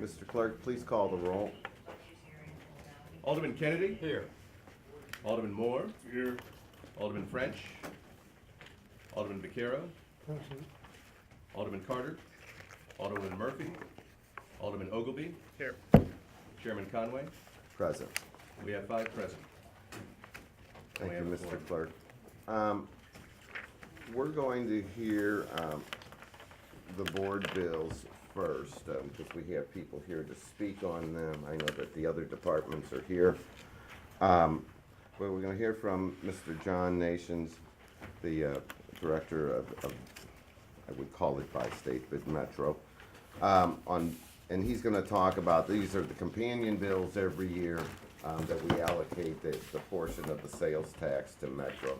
Mr. Clerk, please call the roll. Alderman Kennedy? Here. Alderman Moore? Here. Alderman French? Alderman Vaquero? Present. Alderman Carter? Alderman Murphy? Alderman Ogilvy? Here. Chairman Conway? Present. We have 5 present. Thank We you, have a Mr. quorum. Clerk. We're going to hear the board bills first, because we have people here to speak on them. I know that the other departments are here. But we're going to hear from Mr. John Nations, the Director of, I would call it by state, but Metro. And he's going to talk about, these are the companion bills every year that we allocate the portion of the sales tax to Metro.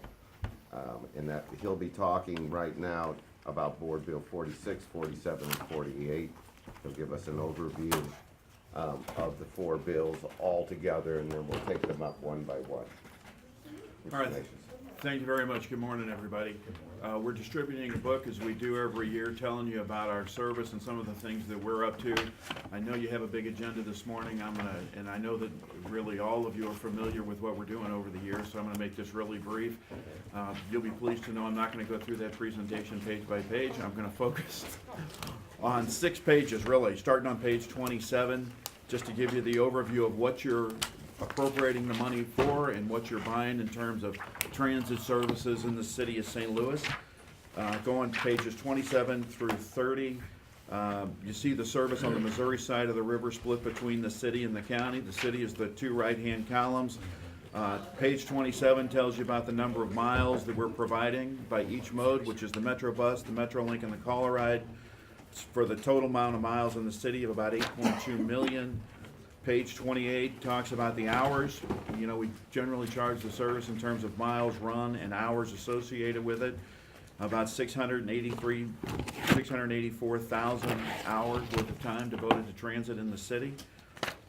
And that he'll be talking right now about Board Bill 46, 47, and 48. He'll give us an overview of the 4 bills all together, and then we'll take them up one by one. All right. Thank you very much. Good morning, everybody. We're distributing a book, as we do every year, telling you about our service and some of the things that we're up to. I know you have a big agenda this morning. And I know that really all of you are familiar with what we're doing over the years, so I'm gonna make this really brief. You'll be pleased to know I'm not gonna go through that presentation page by page. I'm gonna focus on 6 pages, really, starting on page 27, just to give you the overview of what you're appropriating the money for and what you're buying in terms of transit services in the city of St. Louis. Go on to pages 27 through 30. You see the service on the Missouri side of the river split between the city and the county. The city is the 2 right-hand columns. Page 27 tells you about the number of miles that we're providing by each mode, which is the Metro Bus, the Metrolink, and the Caller Ride, for the total amount of miles in the city of about 8.2 million. Page 28 talks about the hours. You know, we generally charge the service in terms of miles run and hours associated with it. About 684,000 hours worth of time devoted to transit in the city.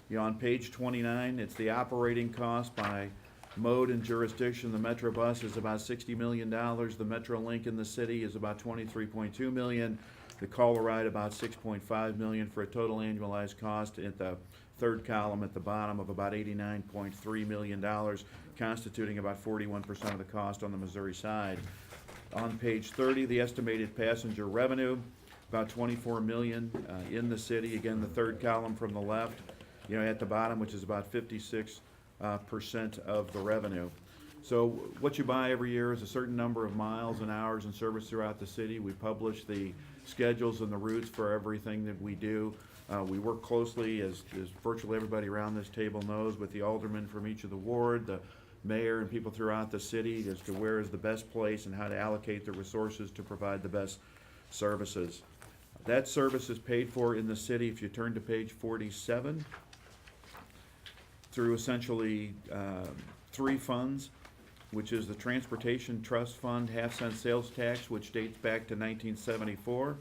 You know, on page 29, it's the operating cost by mode and jurisdiction. The Metro Bus is about $60 million. The Metrolink in the city is about $23.2 million. The Caller Ride about $6.5 million, for a total annualized cost at the 3rd column at the bottom of about $89.3 million, constituting about 41% of the cost on the Missouri side. On page 30, the estimated passenger revenue, about $24 million in the city. Again, the 3rd column from the left, you know, at the bottom, which is about 56% of the revenue. So what you buy every year is a certain number of miles and hours and service throughout the city. We publish the schedules and the routes for everything that we do. We work closely, as virtually everybody around this table knows, with the aldermen from each of the ward, the mayor, and people throughout the city as to where is the best place and how to allocate the resources to provide the best services. That service is paid for in the city, if you turn to page 47, through essentially 3 funds, which is the Transportation Trust Fund half-cent sales tax, which dates back to 1974.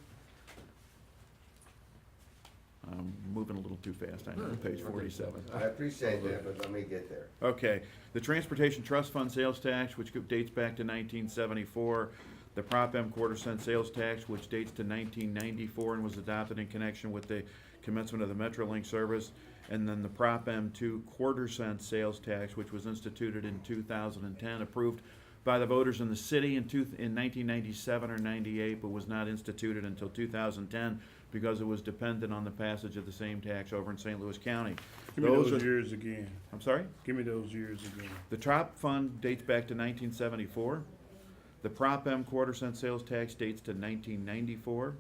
I'm moving a little too fast, I know, page 47. I appreciate that, but let me get there. Okay, the Transportation Trust Fund sales tax, which dates back to 1974. The Prop M quarter-cent sales tax, which dates to 1994 and was adopted in connection with the commencement of the Metrolink service. And then the Prop M 2 quarter-cent sales tax, which was instituted in 2010, approved by the voters in the city in 1997 or 98, but was not instituted until 2010 because it was dependent on the passage of the same tax over in St. Louis County. Give me those years again. I'm sorry? Give me those years again. The TROP fund dates back to 1974. The Prop M quarter-cent sales tax dates to 1994.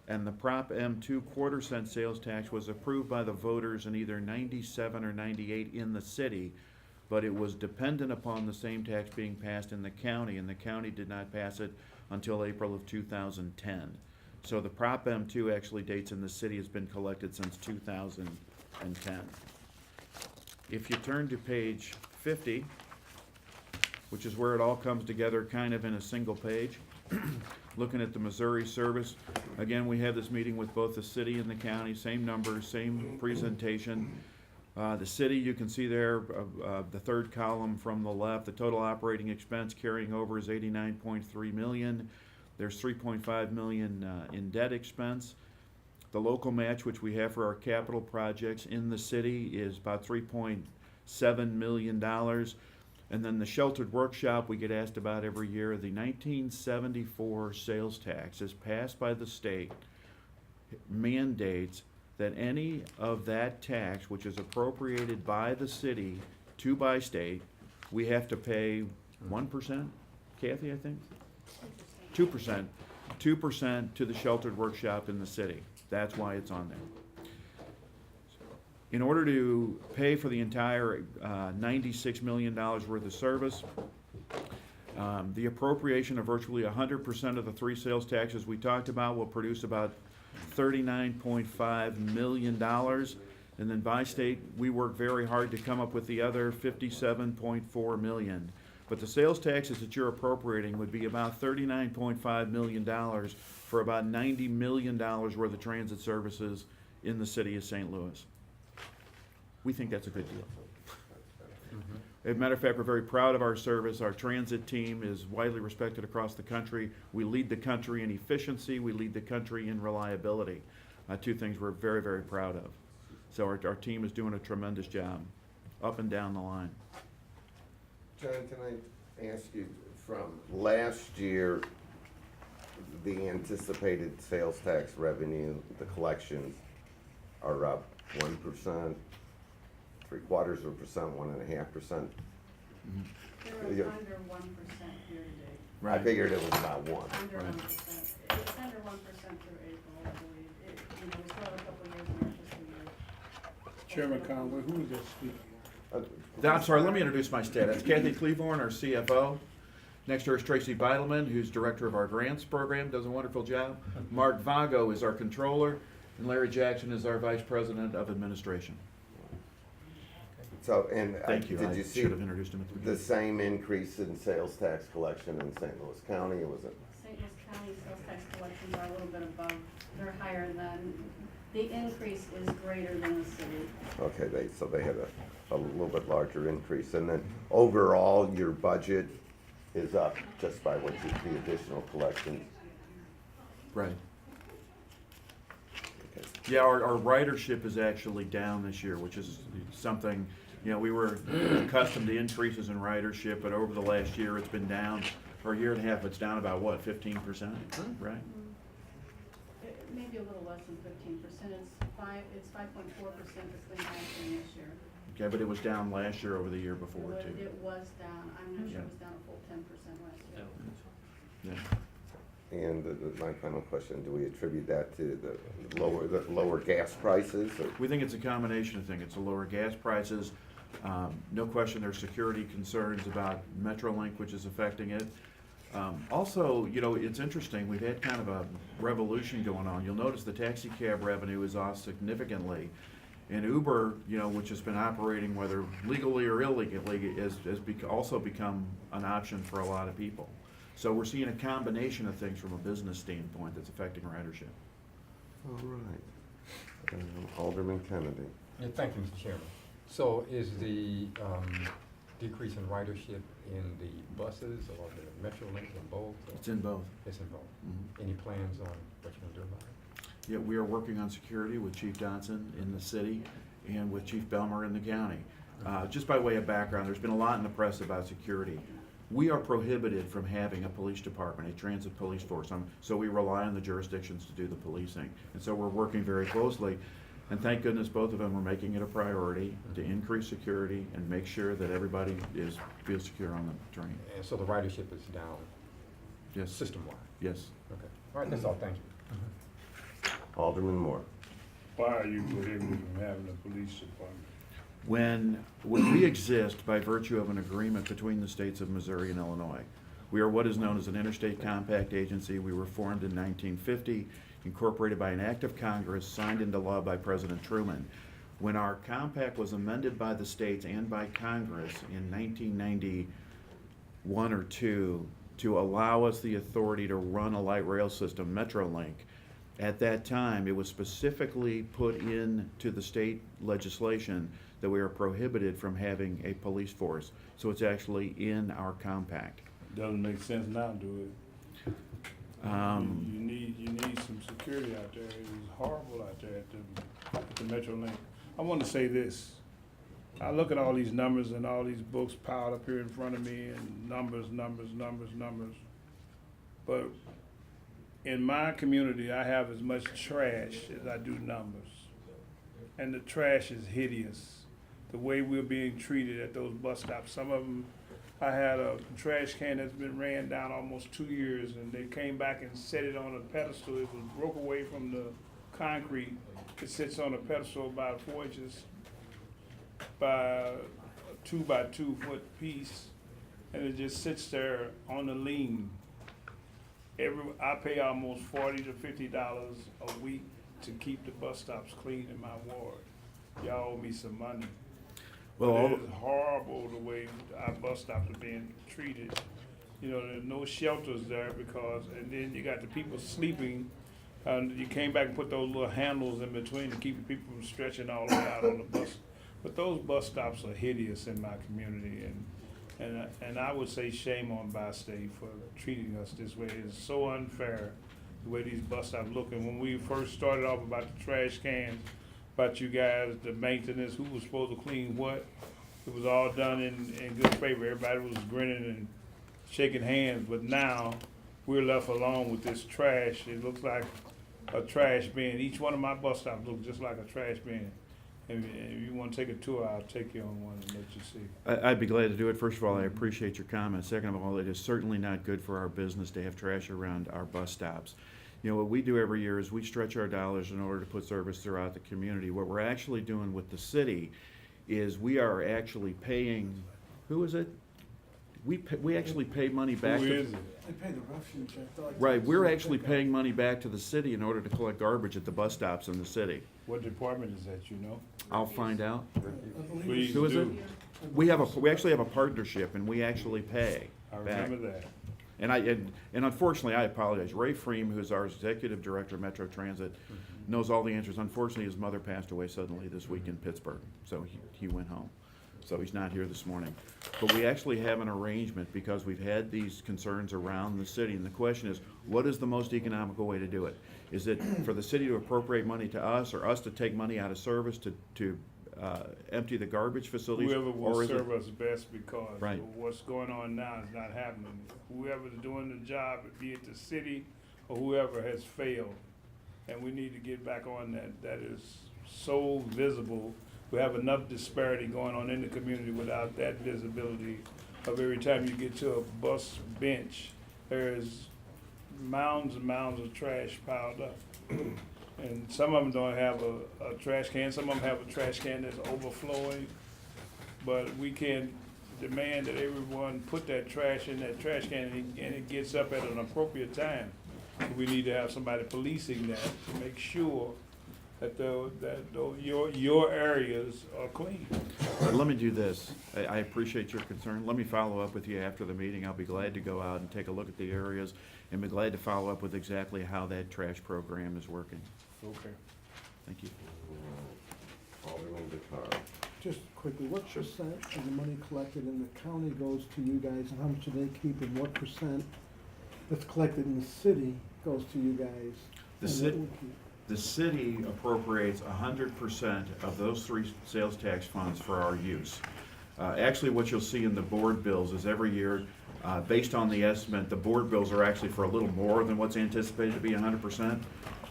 And the Prop M2 quarter-cent sales tax was approved by the voters in either 97 or 98 in the city, but it was dependent upon the same tax being passed in the county, and the county did not pass it until April of 2010. So the Prop M2 actually dates in the city, has been collected since 2010. If you turn to page 50, which is where it all comes together kind of in a single page, looking at the Missouri service, again, we have this meeting with both the city and the county, same numbers, same presentation. The city, you can see there, the 3rd column from the left, the total operating expense carrying over is $89.3 million. There's $3.5 million in debt expense. The local match, which we have for our capital projects in the city, is about $3.7 million. And then the sheltered workshop we get asked about every year. The 1974 sales tax is passed by the state, mandates that any of that tax which is appropriated by the city to by state, we have to pay 1%, Kathy, I think? 2%. 2% to the sheltered workshop in the city. That's why it's on there. In order to pay for the entire $96 million worth of service, the appropriation of virtually 100% of the three sales taxes we talked about will produce about $39.5 million. And then by state, we work very hard to come up with the other $57.4 million. But the sales taxes that you're appropriating would be about $39.5 million for about $90 million worth of transit services in the city of St. Louis. We think that's a good deal. As a matter of fact, we're very proud of our service. Our transit team is widely respected across the country. We lead the country in efficiency. We lead the country in reliability. Two things we're very, very proud of. So our team is doing a tremendous job, up and down the line. John, can I ask you, from last year, the anticipated sales tax revenue, the collections are up 1%, 3/4%, 1.5%. They're Yeah. under 1% year to date. I figured it was about 1. Under 1%. It's under 1% through April, I believe. We still have a couple of years in our fiscal year. Chairman Conway, who is that speaking? I'm sorry, let me introduce my staff. That's Kathy Cleavorn, our CFO. Next to her is Tracy Beidelman, who's director of our grants program, does a wonderful job. Mark Vago is our controller, and Larry Jackson is our vice president of administration. So, and Thank you. did I you see should have introduced him at the the beginning. same increase in sales tax collection in St. Louis County, or was it? St. Louis County sales tax collections are a little bit above, they're higher than, the increase is greater than the city. Okay, so they had a little bit larger increase, and then overall, your budget is up just by what the additional collections. Right. Okay. Yeah, our ridership is actually down this year, which is something, we were accustomed to increases in ridership, but over the last year, it's been down. For a year and a half, it's down about, what, 15%, right? Maybe a little less than 15%. It's 5.4% that's been happening this year. Okay, but it was down last year over the year before, too. It was down. I'm not sure Yeah. it was down a full 10% last year. Yeah. And my final question, do we attribute that to the lower gas prices? Or? We think it's a combination of things. It's the lower gas prices. No question there's security concerns about Metrolink, which is affecting it. Also, it's interesting, we've had kind of a revolution going on. You'll notice the taxi cab revenue is off significantly. And Uber, which has been operating whether legally or illegally, has also become an option for a lot of people. So we're seeing a combination of things from a business standpoint that's affecting ridership. All right. Alderman Kennedy. Yeah, thank you, Mr. Chairman. So is the decrease in ridership in the buses or the Metrolink or both? Or It's in both. It's in both. Mhm. Any plans on what you're gonna do about it? Yeah, we are working on security with Chief Johnson in the city and with Chief Belmer in the county. Just by way of background, there's been a lot in the press about security. We are prohibited from having a police department, a transit police force, so we rely on the jurisdictions to do the policing. And so we're working very closely, and thank goodness both of them are making it a priority to increase security and make sure that everybody feels secure on the train. And so the ridership is down Yes. system-wide? Yes. Okay. All right, that's all, thank you. Alderman Moore. Why are you prohibited from having a police department? When we exist by virtue of an agreement between the states of Missouri and Illinois. We are what is known as an interstate compact agency. We were formed in 1950, incorporated by an act of Congress, signed into law by President Truman. When our compact was amended by the states and by Congress in 1991 or 2 to allow us the authority to run a light rail system, Metrolink, at that time, it was specifically put into the state legislation that we are prohibited from having a police force. So it's actually in our compact. Doesn't make sense now, do it? You need some security out there. It is horrible out there at the Metro Link. I want to say this. I look at all these numbers and all these books piled up here in front of me and numbers. But in my community, I have as much trash as I do numbers. And the trash is hideous. The way we're being treated at those bus stops. Some of them, I had a trash can that's been ran down almost 2 years, and they came back and set it on a pedestal. It was broke away from the concrete. It sits on a pedestal about 4 inches by a 2 by 2 foot piece, and it just sits there on the lean. I pay almost $40 to $50 a week to keep the bus stops clean in my ward. Y'all owe me some money. Well, It is horrible the way our bus stops are being treated. You know, there's no shelters there and then you got the people sleeping. And you came back and put those little handles in between to keep the people from stretching all the way out on the bus. But those bus stops are hideous in my community, and I would say shame on Bi-State for treating us this way. It's so unfair the way these bus stops look. And when we first started off about the trash cans, about you guys, the maintenance, who was supposed to clean what, it was all done in good favor. Everybody was grinning and shaking hands, but now we're left alone with this trash. It looks like a trash bin. Each one of my bus stops looks just like a trash bin. And if you want to take a tour, I'll take you on one and let you see. I'd be glad to do it. First of all, I appreciate your comments. Second of all, it is certainly not good for our business to have trash around our bus stops. You know, what we do every year is we stretch our dollars in order to put service throughout the community. What we're actually doing with the city is we are actually paying, who is it? We actually pay money back Who to. is it? I pay the refuge, I thought. Right, we're actually paying money back to the city in order to collect garbage at the bus stops in the city. What department is that, you know? I'll find out. I believe Please Who is it? do. We actually have a partnership and we actually pay I back. remember that. And unfortunately, I apologize. Ray Freem, who's our executive director of Metro Transit, knows all the answers. Unfortunately, his mother passed away suddenly this week in Pittsburgh, so he went home. So he's not here this morning. But we actually have an arrangement because we've had these concerns around the city. And the question is, what is the most economical way to do it? Is it for the city to appropriate money to us or us to take money out of service to empty the garbage facilities? Whoever will or is it- serve us best, because Right. what's going on now is not happening. Whoever's doing the job, be it the city or whoever, has failed. And we need to get back on that. That is so visible. We have enough disparity going on in the community without that visibility of every time you get to a bus bench, there's mounds and mounds of trash piled up. And some of them don't have a trash can, some of them have a trash can that's overflowing. But we can demand that everyone put that trash in that trash can and it gets up at an appropriate time. We need to have somebody policing that to make sure that your areas are clean. But let me do this. I appreciate your concern. Let me follow up with you after the meeting. I'll be glad to go out and take a look at the areas and be glad to follow up with exactly how that trash program is working. Okay. Thank you. Alderman DeCaro. Just quickly, what percent of the money collected in the county goes to you guys, and how much do they keep, and what percent that's collected in the city goes to you guys? The and ci- what we keep? The city appropriates 100% of those 3 sales tax funds for our use. Actually, what you'll see in the board bills is every year, based on the estimate, the board bills are actually for a little more than what's anticipated to be 100%.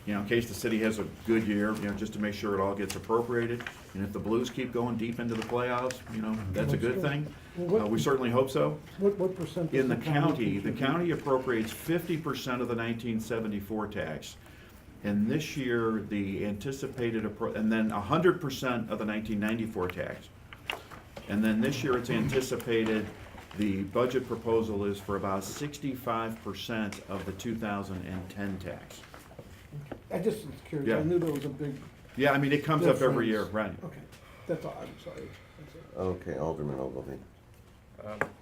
You know, in case the city has a good year, you know, just to make sure it all gets appropriated. And if the Blues keep going deep into the playoffs, you know, that's a good thing. We certainly hope so. What percent? does In the county, the contribute? county appropriates 50% of the 1974 tax. And this year, the anticipated, and then 100% of the 1994 tax. And then this year, it's anticipated, the budget proposal is for about 65% of the 2010 tax. I just was curious, Yeah. I knew there was a big, Yeah, I mean, it comes up every year, right? okay, that's all, I'm sorry. That's it. Okay, Alderman Ogilvy.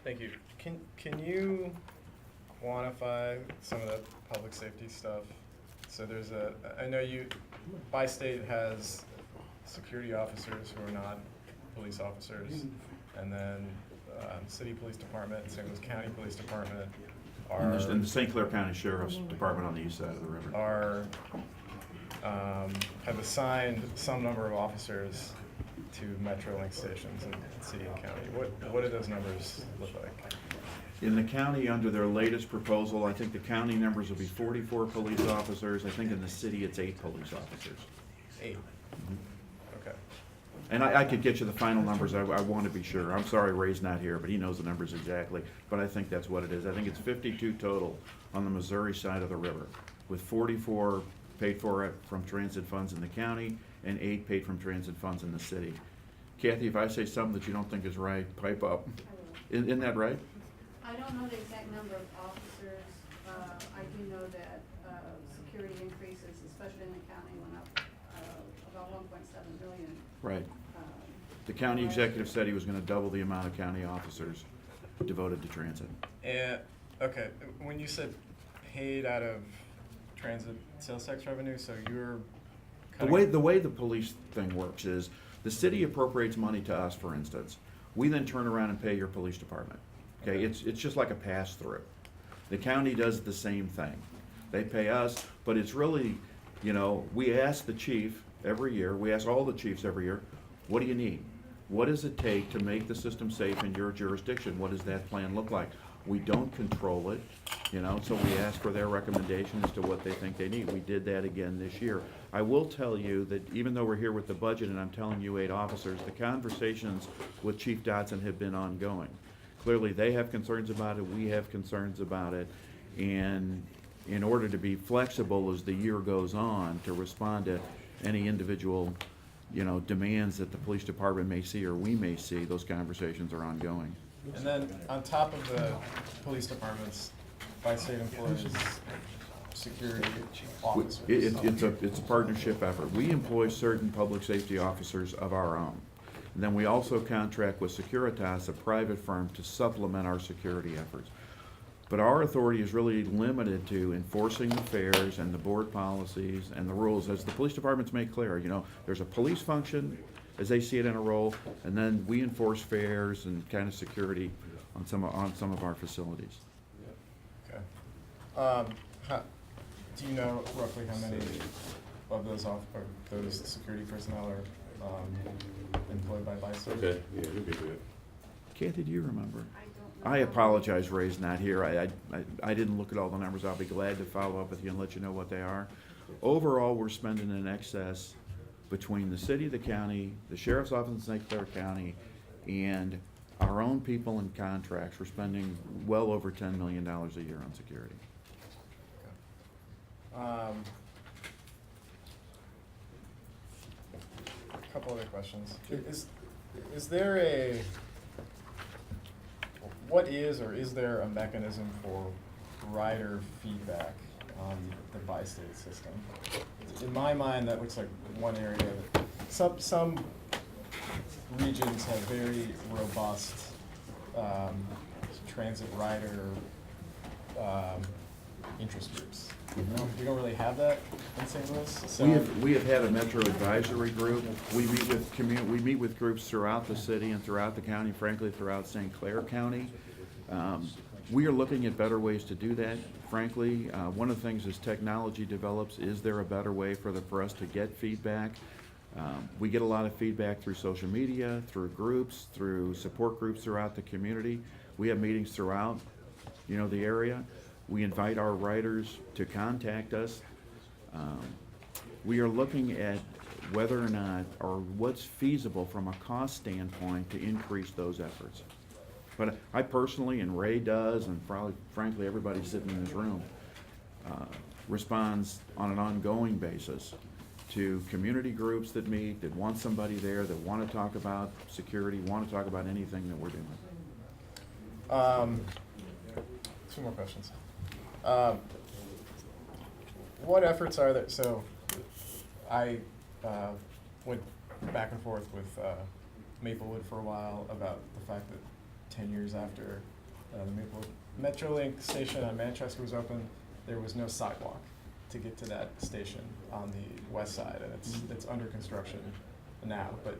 Thank you. Can you quantify some of the public safety stuff? So there's I know Bi-State has security officers who are not police officers, and then city police department, same as county police department, And the St. Clair County Sheriff's Department on the east side of the river. have assigned some number of officers to Metrolink stations in city and county. What do those numbers look like? In the county, under their latest proposal, I think the county numbers will be 44 police officers. I think in the city, it's 8 police officers. 8. Okay. And I could get you the final numbers, I want to be sure. I'm sorry Ray's not here, but he knows the numbers exactly. But I think that's what it is. I think it's 52 total on the Missouri side of the river, with 44 paid for from transit funds in the county and 8 paid from transit funds in the city. Kathy, if I say something that you don't think is right, pipe up. Isn't that right? I don't know the exact number of officers. I do know that security increases, especially in the county, went up about 1.7 million. Right. The county executive said he was gonna double the amount of county officers devoted to transit. And, okay, when you said paid out of transit sales tax revenue, so you're cutting. The way the police thing works is, the city appropriates money to us, for instance. We then turn around and pay your police department. Okay, it's just like a pass-through. The county does the same thing. They pay us, but it's really, we ask the chief every year, we ask all the chiefs every year, what do you need? What does it take to make the system safe in your jurisdiction? What does that plan look like? We don't control it, so we ask for their recommendation as to what they think they need. We did that again this year. I will tell you that even though we're here with the budget and I'm telling you 8 officers, the conversations with Chief Dotson have been ongoing. Clearly, they have concerns about it, we have concerns about it, and in order to be flexible as the year goes on to respond to any individual, demands that the police department may see or we may see, those conversations are ongoing. And then on top of the police departments, by-state employees, security officers. It's a partnership effort. We employ certain public safety officers of our own. And then we also contract with Securitas, a private firm, to supplement our security efforts. But our authority is really limited to enforcing the fares and the board policies and the rules, as the police departments make clear. There's a police function, as they see it in a role, and then we enforce fares and kind of security on some of our facilities. Okay. Do you know roughly how many of those security personnel are employed by by-state? Okay, yeah, we could do it. Kathy, do you remember? I don't know. I apologize, Ray's not here. I didn't look at all the numbers. I'll be glad to follow up with you and let you know what they are. Overall, we're spending in excess between the city, the county, the sheriff's office in St. Clair County, and our own people and contracts. We're spending well over $10 million a year on security. A couple other questions. Is there what is or is there a mechanism for rider feedback on the by-state system? In my mind, that looks like one area that some regions have very robust transit rider interest groups. We don't really have that in St. Louis. So We have had a Metro advisory group. We meet with groups throughout the city and throughout the county, frankly, throughout St. Clair County. We are looking at better ways to do that, frankly. One of the things as technology develops, is there a better way for us to get feedback? We get a lot of feedback through social media, through groups, through support groups throughout the community. We have meetings throughout, the area. We invite our riders to contact us. We are looking at whether or not, or what's feasible from a cost standpoint to increase those efforts. But I personally, and Ray does, and probably, frankly, everybody sitting in this room, responds on an ongoing basis to community groups that meet, that want somebody there, that want to talk about security, want to talk about anything that we're doing. 2 more questions. What efforts are there? So I went back and forth with Maplewood for a while about the fact that 10 years after the Maplewood Metrolink station on Manchester was open, there was no sidewalk to get to that station on the west side, and it's under construction now, but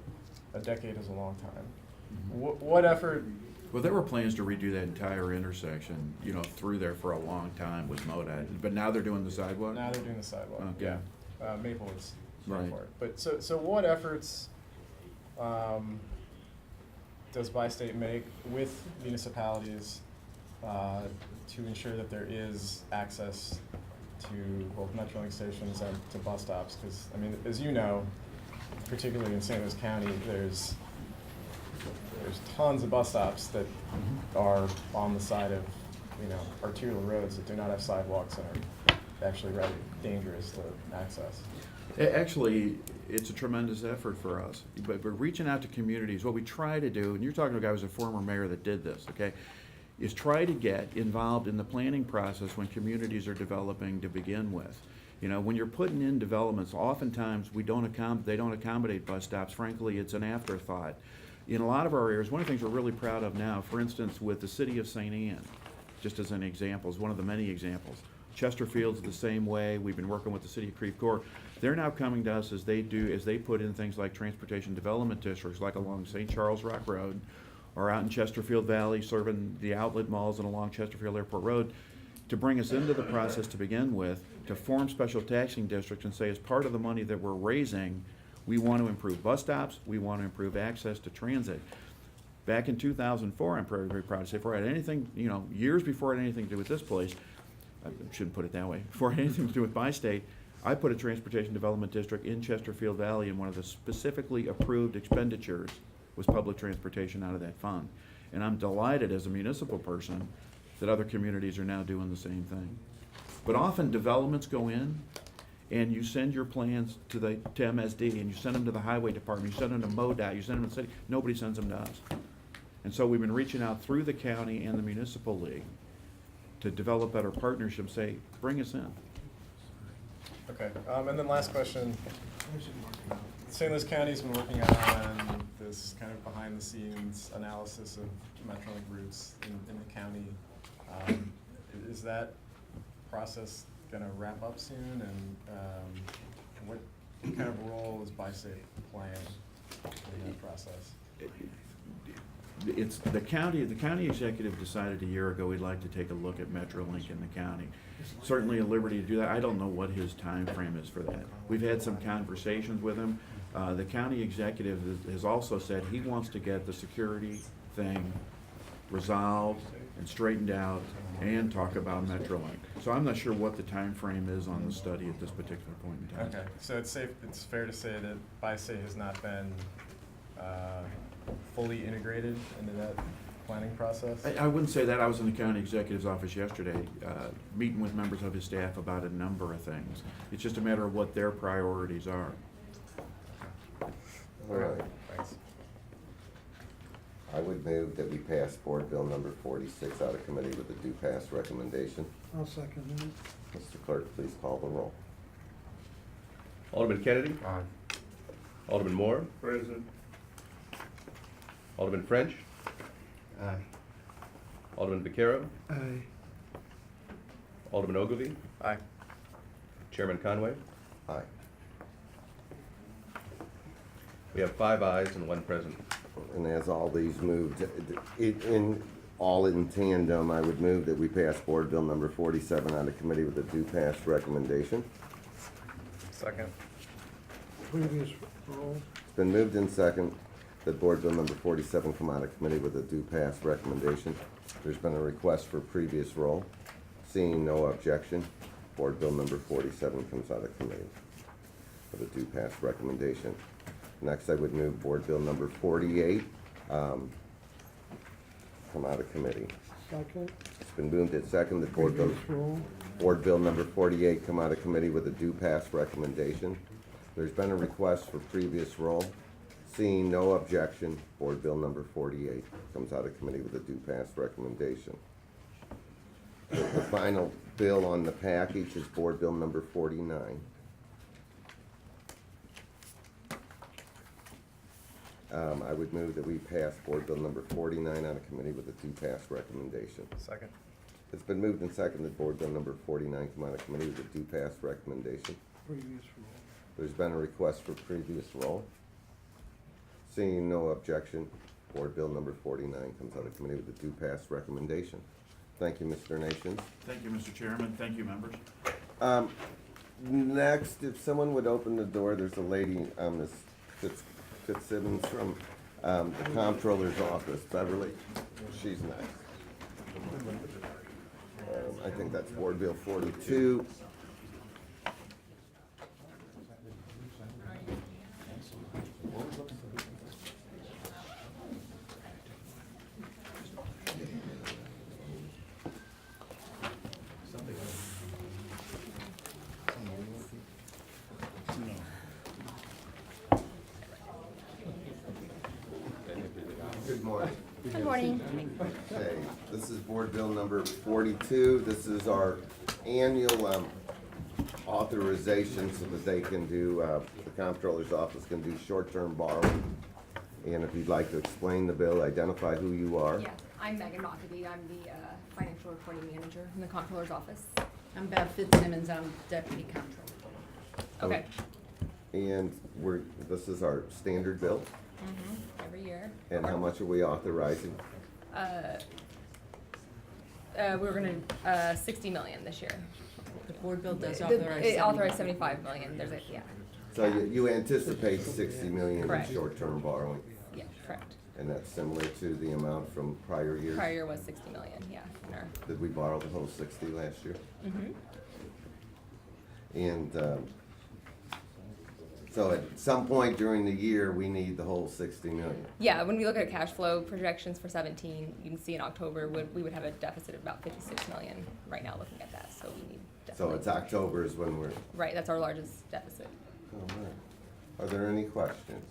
a decade is a long time. What effort Well, there were plans to redo that entire intersection, you know, through there for a long time with MoDOT, but now they're doing the sidewalk? Now they're doing the sidewalk, Okay. yeah. Maplewood's Right. for it. But so what efforts, does Bi-State make with municipalities, to ensure that there is access to both Metrolink stations and to bus stops? Because, I mean, as you know, particularly in St. Louis County, there's tons of bus stops that are on the side of, you know, arterial roads that do not have sidewalks and are actually rather dangerous to access. Actually, it's a tremendous effort for us, but reaching out to communities, what we try to do, and you're talking to a guy who was a former mayor that did this, okay, is try to get involved in the planning process when communities are developing to begin with. You know, when you're putting in developments, oftentimes they don't accommodate bus stops. Frankly, it's an afterthought. In a lot of our areas, one of the things we're really proud of now, for instance, with the city of St. Anne, just as an example, is one of the many examples. Chesterfield's the same way. We've been working with the city of Creve Coeur. They're now coming to us as they put in things like transportation development districts, like along St. Charles Rock Road, or out in Chesterfield Valley, serving the outlet malls and along Chesterfield Airport Road, to bring us into the process to begin with, to form special taxing districts and say, as part of the money that we're raising, we want to improve bus stops, we want to improve access to transit. Back in 2004, I'm very, very proud to say, before I had anything, you know, years before I had anything to do with this place, I shouldn't put it that way, before I had anything to do with Bi-State, I put a transportation development district in Chesterfield Valley, and one of the specifically approved expenditures was public transportation out of that fund. And I'm delighted as a municipal person that other communities are now doing the same thing. But often developments go in, and you send your plans to MSD, and you send them to the highway department, you send them to MoDOT, you send them to the city, nobody sends them to us. And so we've been reaching out through the county and the municipal league to develop better partnerships, say, bring us in. Okay, and then last question. St. Louis County's been working on this kind of behind-the-scenes analysis of Metrolink routes in the county. Is that process gonna wrap up soon, and what kind of role is Bi-State playing in that process? It's the county executive decided a year ago he'd like to take a look at Metrolink in the county. Certainly at liberty to do that. I don't know what his time frame is for that. We've had some conversations with him. The county executive has also said he wants to get the security thing resolved and straightened out and talk about Metrolink. So I'm not sure what the time frame is on the study at this particular point in time. Okay, so it's fair to say that Bi-State has not been fully integrated into that planning process? I wouldn't say that. I was in the county executive's office yesterday, meeting with members of his staff about a number of things. It's just a matter of what their priorities are. All right. Thanks. I would move that we pass Board Bill number 46 out of committee with a due pass recommendation. I'll second that. Mr. Clerk, please call the roll. Alderman Kennedy? Aye. Alderman Moore? President. Alderman French? Aye. Alderman Vaquero? Aye. Alderman Ogilvy? Aye. Chairman Conway? Aye. We have 5 ayes and 1 present. And as all these moved, all in tandem, I would move that we pass Board Bill number 47 out of committee with a due pass recommendation. Second. Previous roll. It's been moved in second that Board Bill number 47 come out of committee with a due pass recommendation. There's been a request for previous roll. Seeing no objection, Board Bill number 47 comes out of committee with a due pass recommendation. Next, I would move Board Bill number 48 come out of committee. Second. It's been moved and second that Board Bill number 48 come out of committee with a due pass recommendation. There's been a request for previous roll. Seeing no objection, Board Bill number 48 comes out of committee with a due pass recommendation. The final bill on the package is Board Bill number 49. I would move that we pass Board Bill number 49 out of committee with a due pass recommendation. Second. It's been moved and seconded that Board Bill number 49 come out of committee with a due pass recommendation. Previous roll. There's been a request for previous roll. Seeing no objection, Board Bill number 49 comes out of committee with a do-pass recommendation. Thank you, Mr. Nations. Thank you, Mr. Chairman. Thank you, members. Next, if someone would open the door, there's a lady, Ms. Fitzsimmons from the Comptroller's office, Beverly. She's next. I think that's Board Bill 42. Good morning. Good morning. Okay, this is Board Bill number 42. This is our annual authorization so that they can do, the Comptroller's office can do short-term borrowing. And if you'd like to explain the bill, identify who you are. Yeah, I'm Megan Mockabee. I'm the financial reporting manager in the comptroller's office. I'm Bev Fitzsimmons, I'm deputy comptroller. Okay. And this is our standard bill. Every year. And how much are we authorizing? We're gonna, 60 million this year. The board bill does It authorize. authorized 75 million. There's a, yeah. So you anticipate 60 million in Correct. short-term borrowing? Yeah, correct. And that's similar to the amount from prior years? Prior year was 60 million, yeah. in our- Did we borrow the whole 60 last year? Mhm. And so at some point during the year, we need the whole 60 million. Yeah, when we look at cash flow projections for 17, you can see in October, we would have a deficit of about 56 million right now looking at that, so we need So definitely. it's October is when we're, Right, that's our largest deficit. all right. Are there any questions?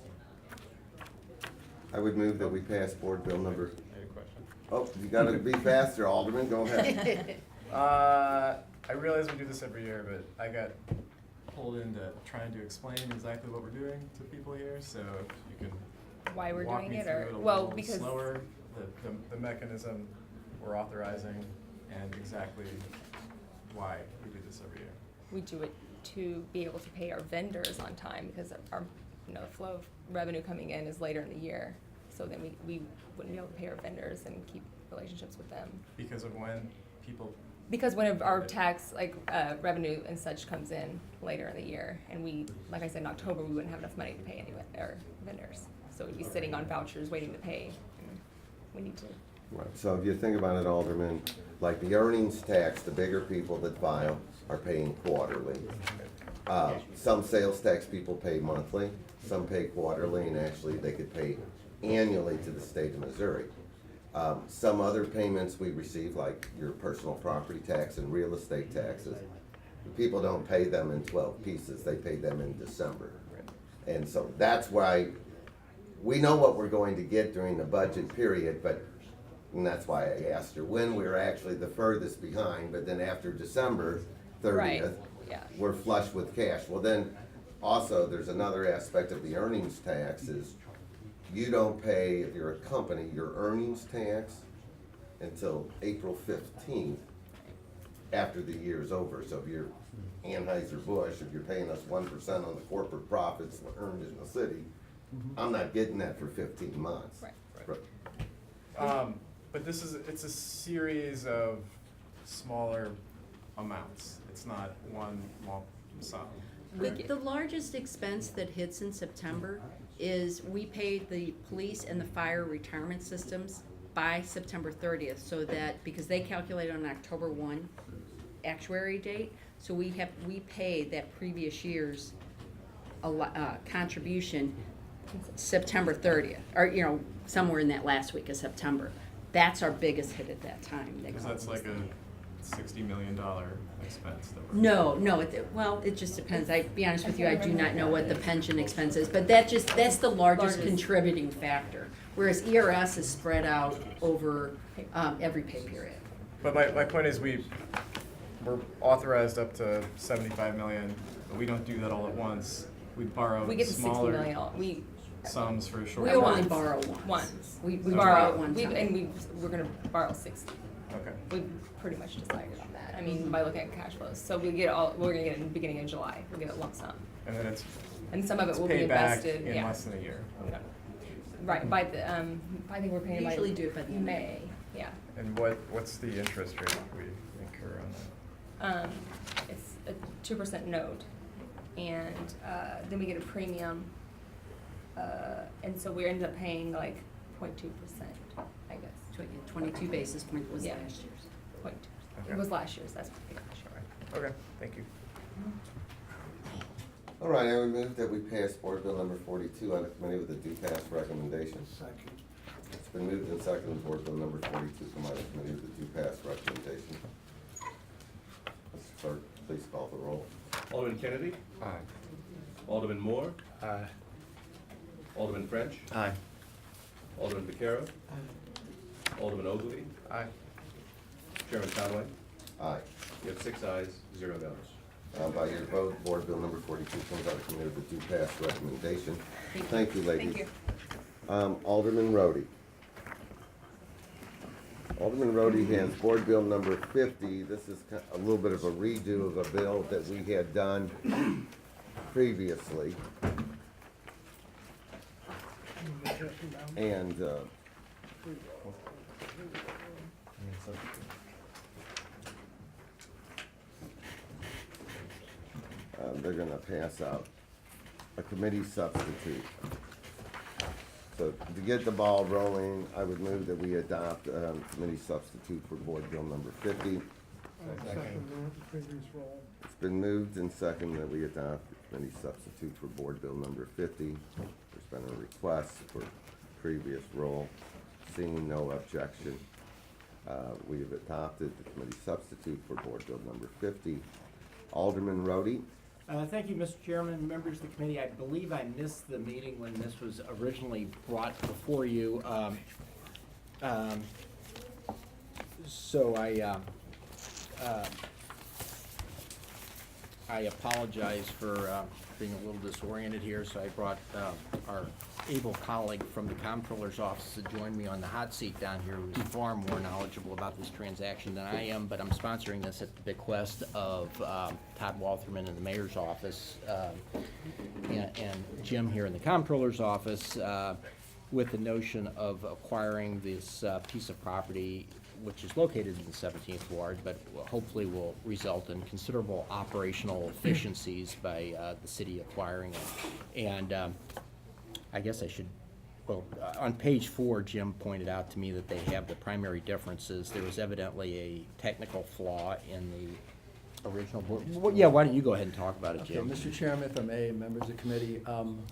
I would move that we pass Board Bill number, Any question? oh, you gotta be faster, Alderman, go ahead. I realize we do this every year, but I got pulled into trying to explain exactly what we're doing to people here, so if you can Why we're walk doing me it, through or, it a well, little because. slower, the mechanism we're authorizing and exactly why we do this every year. We do it to be able to pay our vendors on time because our, the flow of revenue coming in is later in the year. So then we wouldn't be able to pay our vendors and keep relationships with them. Because of when people, Because when our tax, revenue and such comes in later in the year, and we, like I said, in October, we wouldn't have enough money to pay our vendors. So we'd be sitting on vouchers waiting to pay, and we need to. Right, so if you think about it, Alderman, like the earnings tax, the bigger people that file are paying quarterly. Some sales tax people pay monthly, some pay quarterly, and actually they could pay annually to the state of Missouri. Some other payments we receive, like your personal property tax and real estate taxes, people don't pay them in 12 pieces, they pay them in December. And so that's why we know what we're going to get during the budget period, and that's why I asked her when we were actually the furthest behind, but then after December 30th, Right, yeah. we're flush with cash. Well, then, also, there's another aspect of the earnings tax is you don't pay, if you're a company, your earnings tax until April 15th after the year's over. So if you're Anheuser-Busch, if you're paying us 1% on the corporate profits earned in the city, I'm not getting that for 15 months. Right. but it's a series of smaller amounts. It's not one lump sum. The largest expense that hits in September is we pay the police and the fire retirement systems by September 30th, so that, because they calculate on October 1 actuary date, so we pay that previous year's contribution September 30th, or, somewhere in that last week of September. That's our biggest hit at that time. Because that's like a $60 million expense that we're. No, it just depends. I'll be honest with you, I do not know what the pension expense is, but that's the largest contributing factor. Whereas ERS is spread out over, every pay period. But my point is we're authorized up to 75 million, but we don't do that all at once. We borrow We get the 60 smaller million, sums for short. We only once. borrow once. Once. We Okay. borrow at one time. And we're gonna borrow 60. Okay. We pretty much decided on that. I mean, by looking at cash flows. So we're gonna get it in the beginning of July. We'll get a lump sum. And then it's And some of it will be paid back invested, in yeah. less than a year. Yeah. Right, by the, I think we're paying by. Usually do it by the end of May, yeah. And what's the interest rate we incur on that? It's a 2% note, and then we get a premium, and so we end up paying like 0.2%, I guess. 22 basis point was Yeah. last year's. 0.2%. Okay. It was last year's, that's. Okay, thank you. All right, I would move that we pass Board Bill number 42 out of committee with a do pass recommendation. Second. It's been moved and seconded, Board Bill number 42 come out of committee with a do pass recommendation. Mr. Clerk, please call the roll. Alderman Kennedy, Aye. Alderman Moore, Aye. Alderman French, Aye. Alderman Vaquero, Alderman Ogilvy, Aye. Chairman Conway. Aye. You have 6 ayes, 0 noes. By your vote, Board Bill number 42 comes out of committee with a do pass recommendation. Thank you, ladies. Thank you. Alderman Rhodey. Alderman Rhodey has Board Bill number 50. This is a little bit of a redo of a bill that we had done previously. And, they're gonna pass out a committee substitute. So to get the ball rolling, I would move that we adopt committee substitute for Board Bill number 50. Second, the previous roll. It's been moved and seconded that we adopt the committee substitute for Board Bill number 50. There's been a request for previous roll. Seeing no objection, we have adopted the committee substitute for Board Bill number 50. Alderman Rhodey. Thank you, Mr. Chairman, members of the committee. I believe I missed the meeting when this was originally brought before you. So I apologize for being a little disoriented here, so I brought our able colleague from the comptroller's office to join me on the hot seat down here, who's far more knowledgeable about this transaction than I am, but I'm sponsoring this at the bequest of Todd Waltherman in the mayor's office and Jim here in the comptroller's office with the notion of acquiring this piece of property which is located in the 17th Ward, but hopefully will result in considerable operational efficiencies by the city acquiring it. And I guess I should, well, on page 4, Jim pointed out to me that they have the primary differences. There was evidently a technical flaw in the original board. Well, yeah, why don't you go ahead and talk about it, Okay, Jim? Mr. Chairman, if I may, members of the committee, on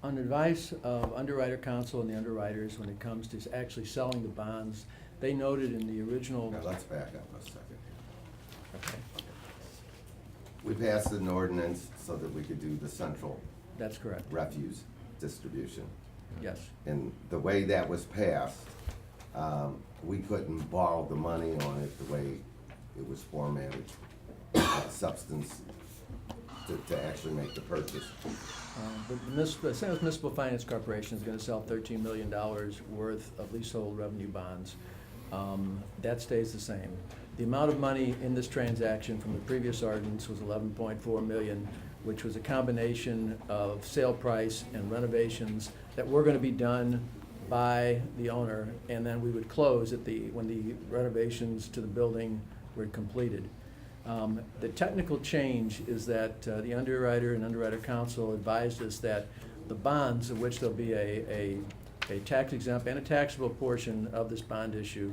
advice of underwriter counsel and the underwriters when it comes to actually selling the bonds, they noted in the original. Now, let's back up a second here. Okay. We passed an ordinance so that we could do the central That's correct. refuse distribution. Yes. And the way that was passed, we couldn't borrow the money on it the way it was formatted, substance to actually make the purchase. The St. Louis Municipal Finance Corporation is going to sell $13 million worth of leasehold revenue bonds. That stays the same. The amount of money in this transaction from the previous ordinance was $11.4 million, which was a combination of sale price and renovations that were going to be done by the owner, and then we would close when the renovations to the building were completed. The technical change is that the underwriter and underwriter counsel advised us that the bonds, of which there'll be a tax exempt and a taxable portion of this bond issue,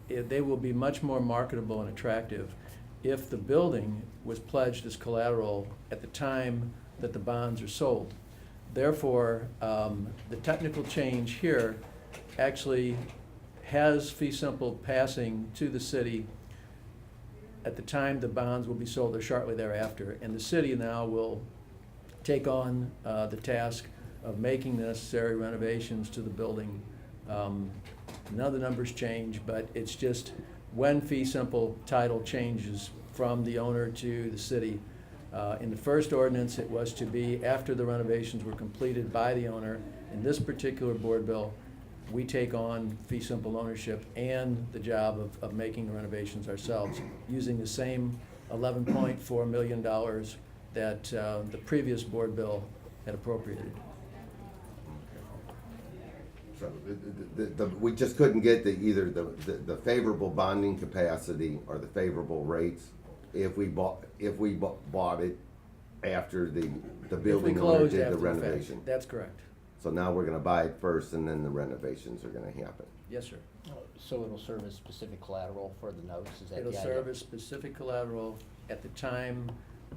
they will be much more marketable and attractive if the building was pledged as collateral at the time that the bonds are sold. Therefore, the technical change here actually has fee simple passing to the city at the time the bonds will be sold or shortly thereafter. And the city now will take on the task of making the necessary renovations to the building. None of the numbers change, but it's just when fee simple title changes from the owner to the city. In the first ordinance, it was to be after the renovations were completed by the owner. In this particular board bill, we take on fee simple ownership and the job of making the renovations ourselves, using the same $11.4 million that the previous board bill had appropriated. So we just couldn't get either the favorable bonding capacity or the favorable rates if we bought it after the If we building owner closed did after the the fact, renovation. that's correct. So now we're gonna buy it first and then the renovations are gonna happen. Yes, sir. So it'll serve as specific collateral for the notes, is that the It'll idea? serve as specific collateral at the time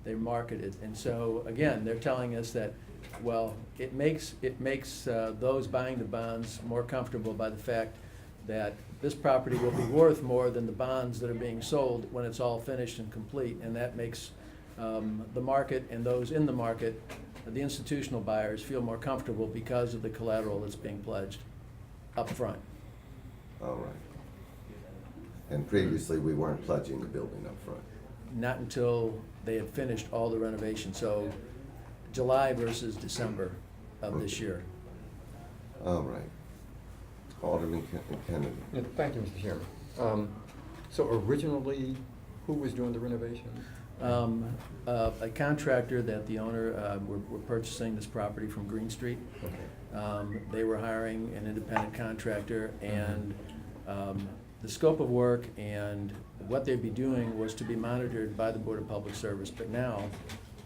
they market it. And so, again, they're telling us that, well, it makes those buying the bonds more comfortable by the fact that this property will be worth more than the bonds that are being sold when it's all finished and complete. And that makes the market and those in the market, the institutional buyers, feel more comfortable because of the collateral that's being pledged up front. All right. And previously, we weren't pledging the building up front. Not until they had finished all the renovations, so July versus December of this year. All right. Alderman Kennedy. Yeah, thank you, Mr. Chairman. So originally, who was doing the renovations? A contractor that the owner, we're purchasing this property from Green Street. Okay. They were hiring an independent contractor, and the scope of work and what they'd be doing was to be monitored by the Board of Public Service. But now,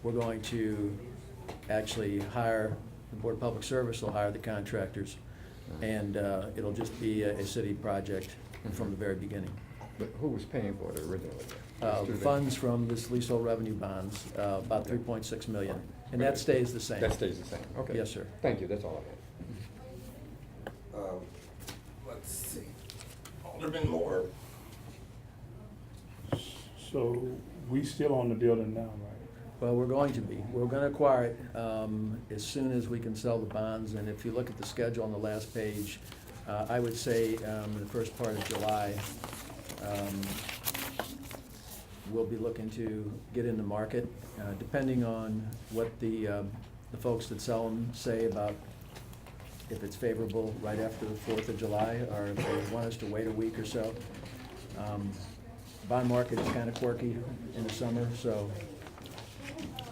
we're going to actually hire, the Board of Public Service will hire the contractors, and it'll just be a city project from the very beginning. But who was paying for it originally? Funds from this leasehold revenue bonds, about 3.6 million, and that stays the same. That stays the same, okay. Yes, sir. Thank you, that's all I had. Let's see. Alderman Moore. So we still own the building now, right? Well, we're going to be. We're going to acquire it as soon as we can sell the bonds, and if you look at the schedule on the last page, I would say in the first part of July, we'll be looking to get in the market, depending on what the folks that sell them say about if it's favorable right after the 4th of July, or if they want us to wait a week or so. Bond market is kind of quirky in the summer, so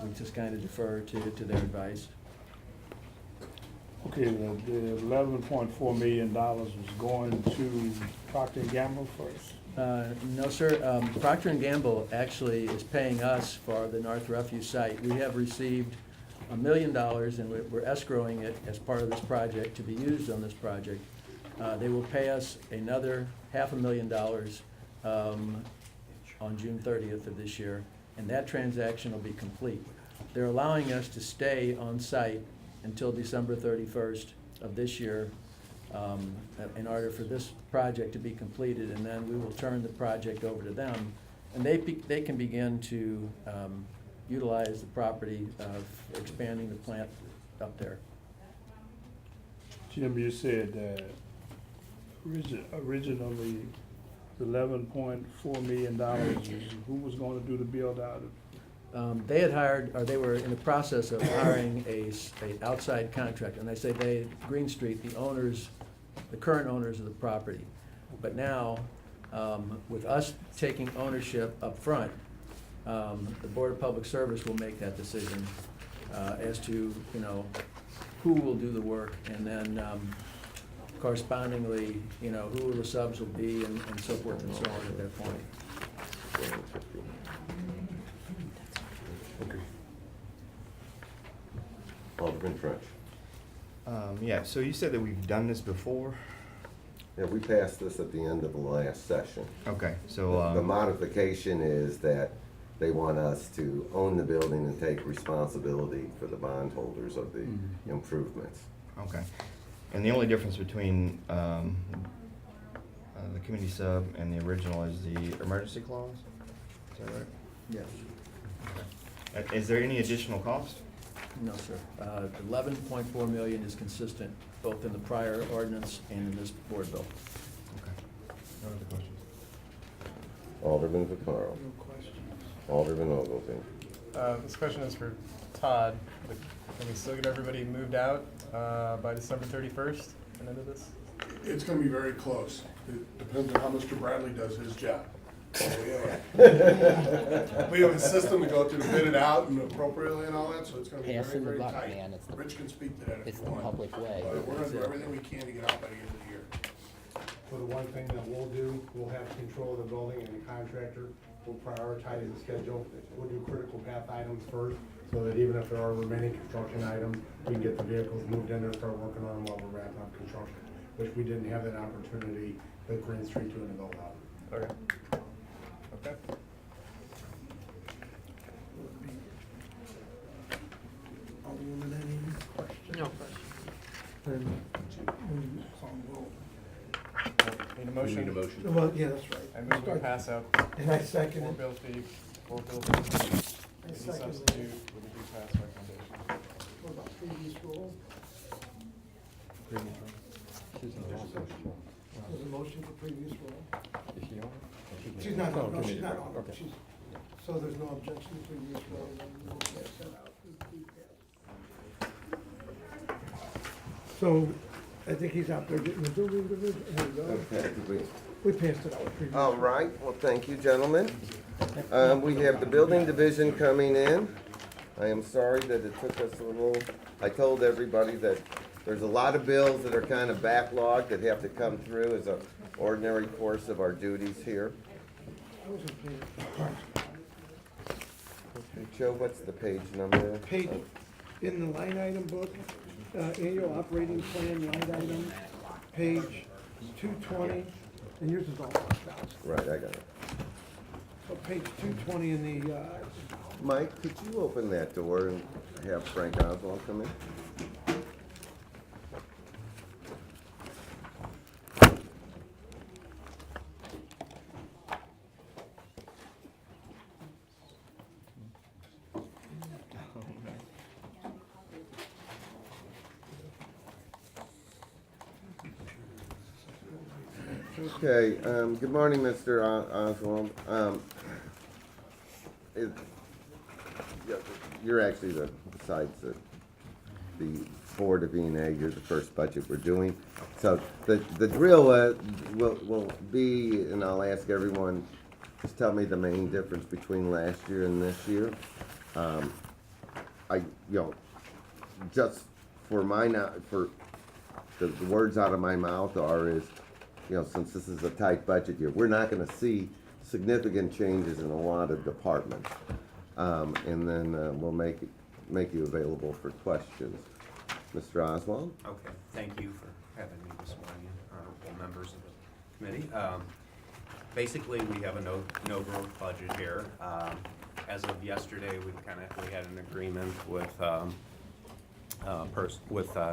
we just kind of defer to their advice. Okay, the $11.4 million was going to Procter & Gamble first? No, sir. Procter & Gamble actually is paying us for the North Refuse site. We have received $1 million, and we're escrowing it as part of this project to be used on this project. They will pay us another $500,000 on June 30th of this year, and that transaction will be complete. They're allowing us to stay on site until December 31st of this year in order for this project to be completed, and then we will turn the project over to them, and they can begin to utilize the property for expanding the plant up there. Jim, you said that originally the $11.4 million is who was going to do the build out? They had hired, or they were in the process of hiring a outside contractor, and I say they, Green Street, the owners, the current owners of the property. But now, with us taking ownership up front, the Board of Public Service will make that decision as to, who will do the work, and then correspondingly, who the subs will be, and so forth and so on at that point. Okay. Alderman French. Yeah, so you said that we've done this before? Yeah, we passed this at the end of the last session. Okay, so, The modification is that they want us to own the building and take responsibility for the bondholders of the improvements. okay. And the only difference between, the committee sub and the original is the emergency clause? Is that right? Yes. Is there any additional cost? No, sir. 11.4 million is consistent both in the prior ordinance and in this board bill. Okay. No other questions? Alderman Vaccaro. No questions. Alderman Ogleton. This question is for Todd. Can we still get everybody moved out by December 31st and into this? It's gonna be very close. It depends on how Mr. Bradley does his job. We have a system to go through, bid it out and appropriately and all that, so it's gonna be very, Passing the very buck, tight. man. It's the- Rich can speak to that if It's you the want. public way. But we're gonna do everything we can to get out by the end of the year. So the one thing that we'll do, we'll have control of the building and the contractor will prioritize the schedule. We'll do critical path items first, so that even if there are remaining construction items, we can get the vehicles moved in and start working on them while we're wrapping up construction, which we didn't have that opportunity with Green Street 2 and the build out. Okay. Okay. Alderman, any questions? No. Then, we call roll. Need a motion? We need a motion. Well, yeah, that's right. I move we pass out And I second four it. bill fee, four bill fees. I Any second it. substitute with a due pass recommendation. What about previous roll? There's a motion for previous roll. She's not, no, she's not on it. She's, so there's no objection to previous roll, then we'll pass that out. So, I think he's out there getting the building division, here we go. Okay, We passed it out with previous. all right, well, thank you, gentlemen. We have the building division coming in. I am sorry that it took us a little, I told everybody that there's a lot of bills that are kind of backlogged that have to come through as an ordinary course of our duties here. I wasn't paying attention. Joe, what's the page number? Page, in the line item book, annual operating plan line item, page 220, and yours is all marked out. Right, I got it. So page 220 in the, Mike, could you open that door and have Frank Oswald come in? Okay, good morning, Mr. Oswald. Yeah, you're actually besides the Board of E&A, you're the first budget we're doing. So the drill will be, and I'll ask everyone, just tell me the main difference between last year and this year. Just for the words out of my mouth are since this is a tight budget year, we're not gonna see significant changes in a lot of departments. And then we'll make you available for questions. Mr. Oswald? Okay, thank you for having me this morning, honorable members of the committee. Basically, we have a no growth budget here. As of yesterday, we had an agreement with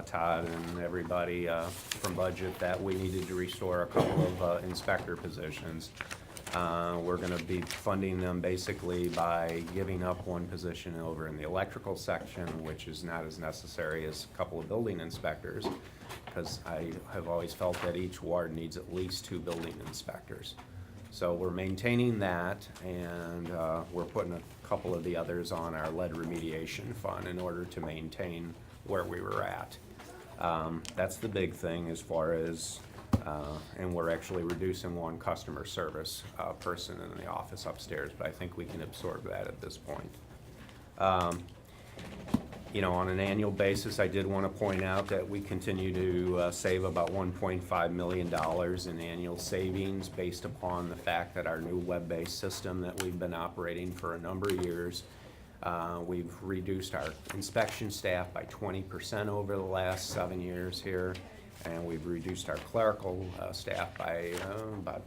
Todd and everybody from budget that we needed to restore a couple of inspector positions. We're gonna be funding them basically by giving up one position over in the electrical section, which is not as necessary as a couple of building inspectors, because I have always felt that each ward needs at least 2 building inspectors. So we're maintaining that, and we're putting a couple of the others on our lead remediation fund in order to maintain where we were at. That's the big thing as far as, and we're actually reducing one customer service person in the office upstairs, but I think we can absorb that at this point. On an annual basis, I did want to point out that we continue to save about $1.5 million in annual savings based upon the fact that our new web-based system that we've been operating for a number of years, we've reduced our inspection staff by 20% over the last 7 years here, and we've reduced our clerical staff by about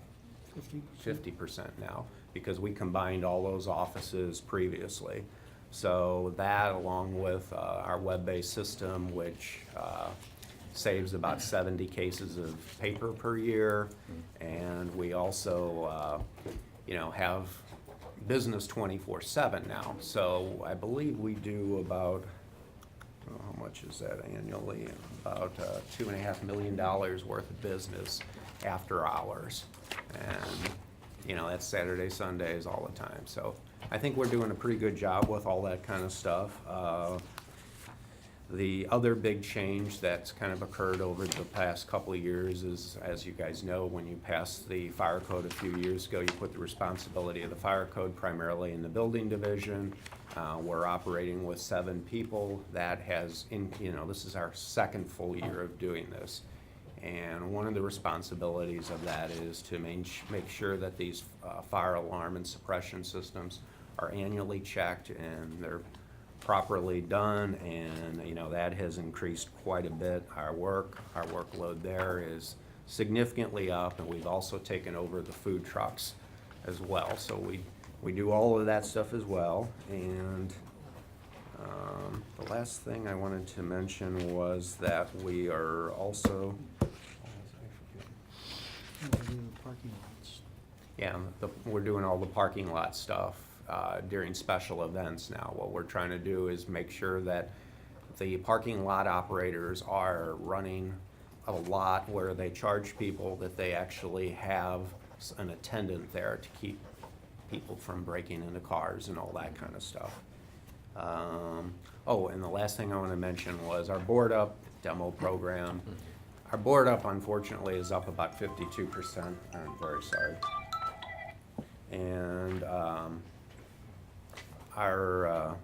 50% now, because we combined all those offices previously. So that, along with our web-based system, which saves about 70 cases of paper per year, and we also, have business 24/7 now. So I believe we do about, how much is that annually? About $2.5 million worth of business after hours, and that's Saturday, Sundays, all the time. So I think we're doing a pretty good job with all that kind of stuff. The other big change that's kind of occurred over the past couple of years is, as you guys know, when you passed the fire code a few years ago, you put the responsibility of the fire code primarily in the building division. We're operating with 7 people. That has, this is our second full year of doing this. And one of the responsibilities of that is to make sure that these fire alarm and suppression systems are annually checked and they're properly done, and that has increased quite a bit. Our workload there is significantly up, and we've also taken over the food trucks as well. So we do all of that stuff as well. And the last thing I wanted to mention was that we are also we're doing all the parking lot stuff during special events now. What we're trying to do is make sure that the parking lot operators are running a lot where they charge people, that they actually have an attendant there to keep people from breaking into cars and all that kind of stuff. And the last thing I want to mention was our board up demo program. Our board up, unfortunately, is up about 52%. I'm very sorry. And our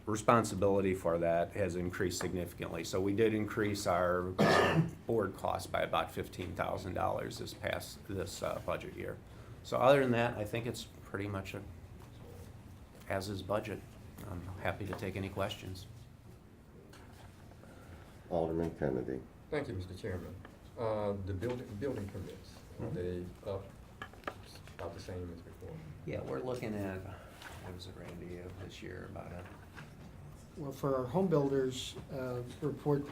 responsibility for that has increased significantly. So we did increase our board cost by about $15,000 this budget year. So other than that, I think it's pretty much as is budget. I'm happy to take any questions. Alderman Kennedy. Thank you, Mr. Chairman. The building permits, are they up about the same as before? Yeah, we're looking at, what was it, Randy, of this year, about Well, for our home builders report,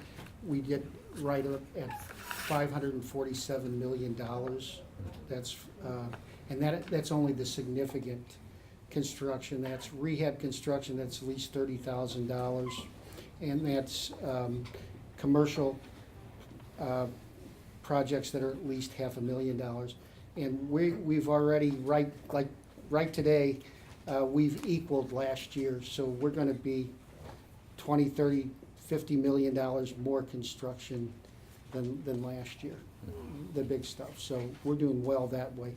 we get right up at $547 million. That's and that's only the significant construction. That's rehab construction, that's at least $30,000, and that's commercial projects that are at least $500,000. And we've already right today. We've equaled last year, so we're going to be $20, $30, $50 million more construction than last year, the big stuff. So we're doing well that way.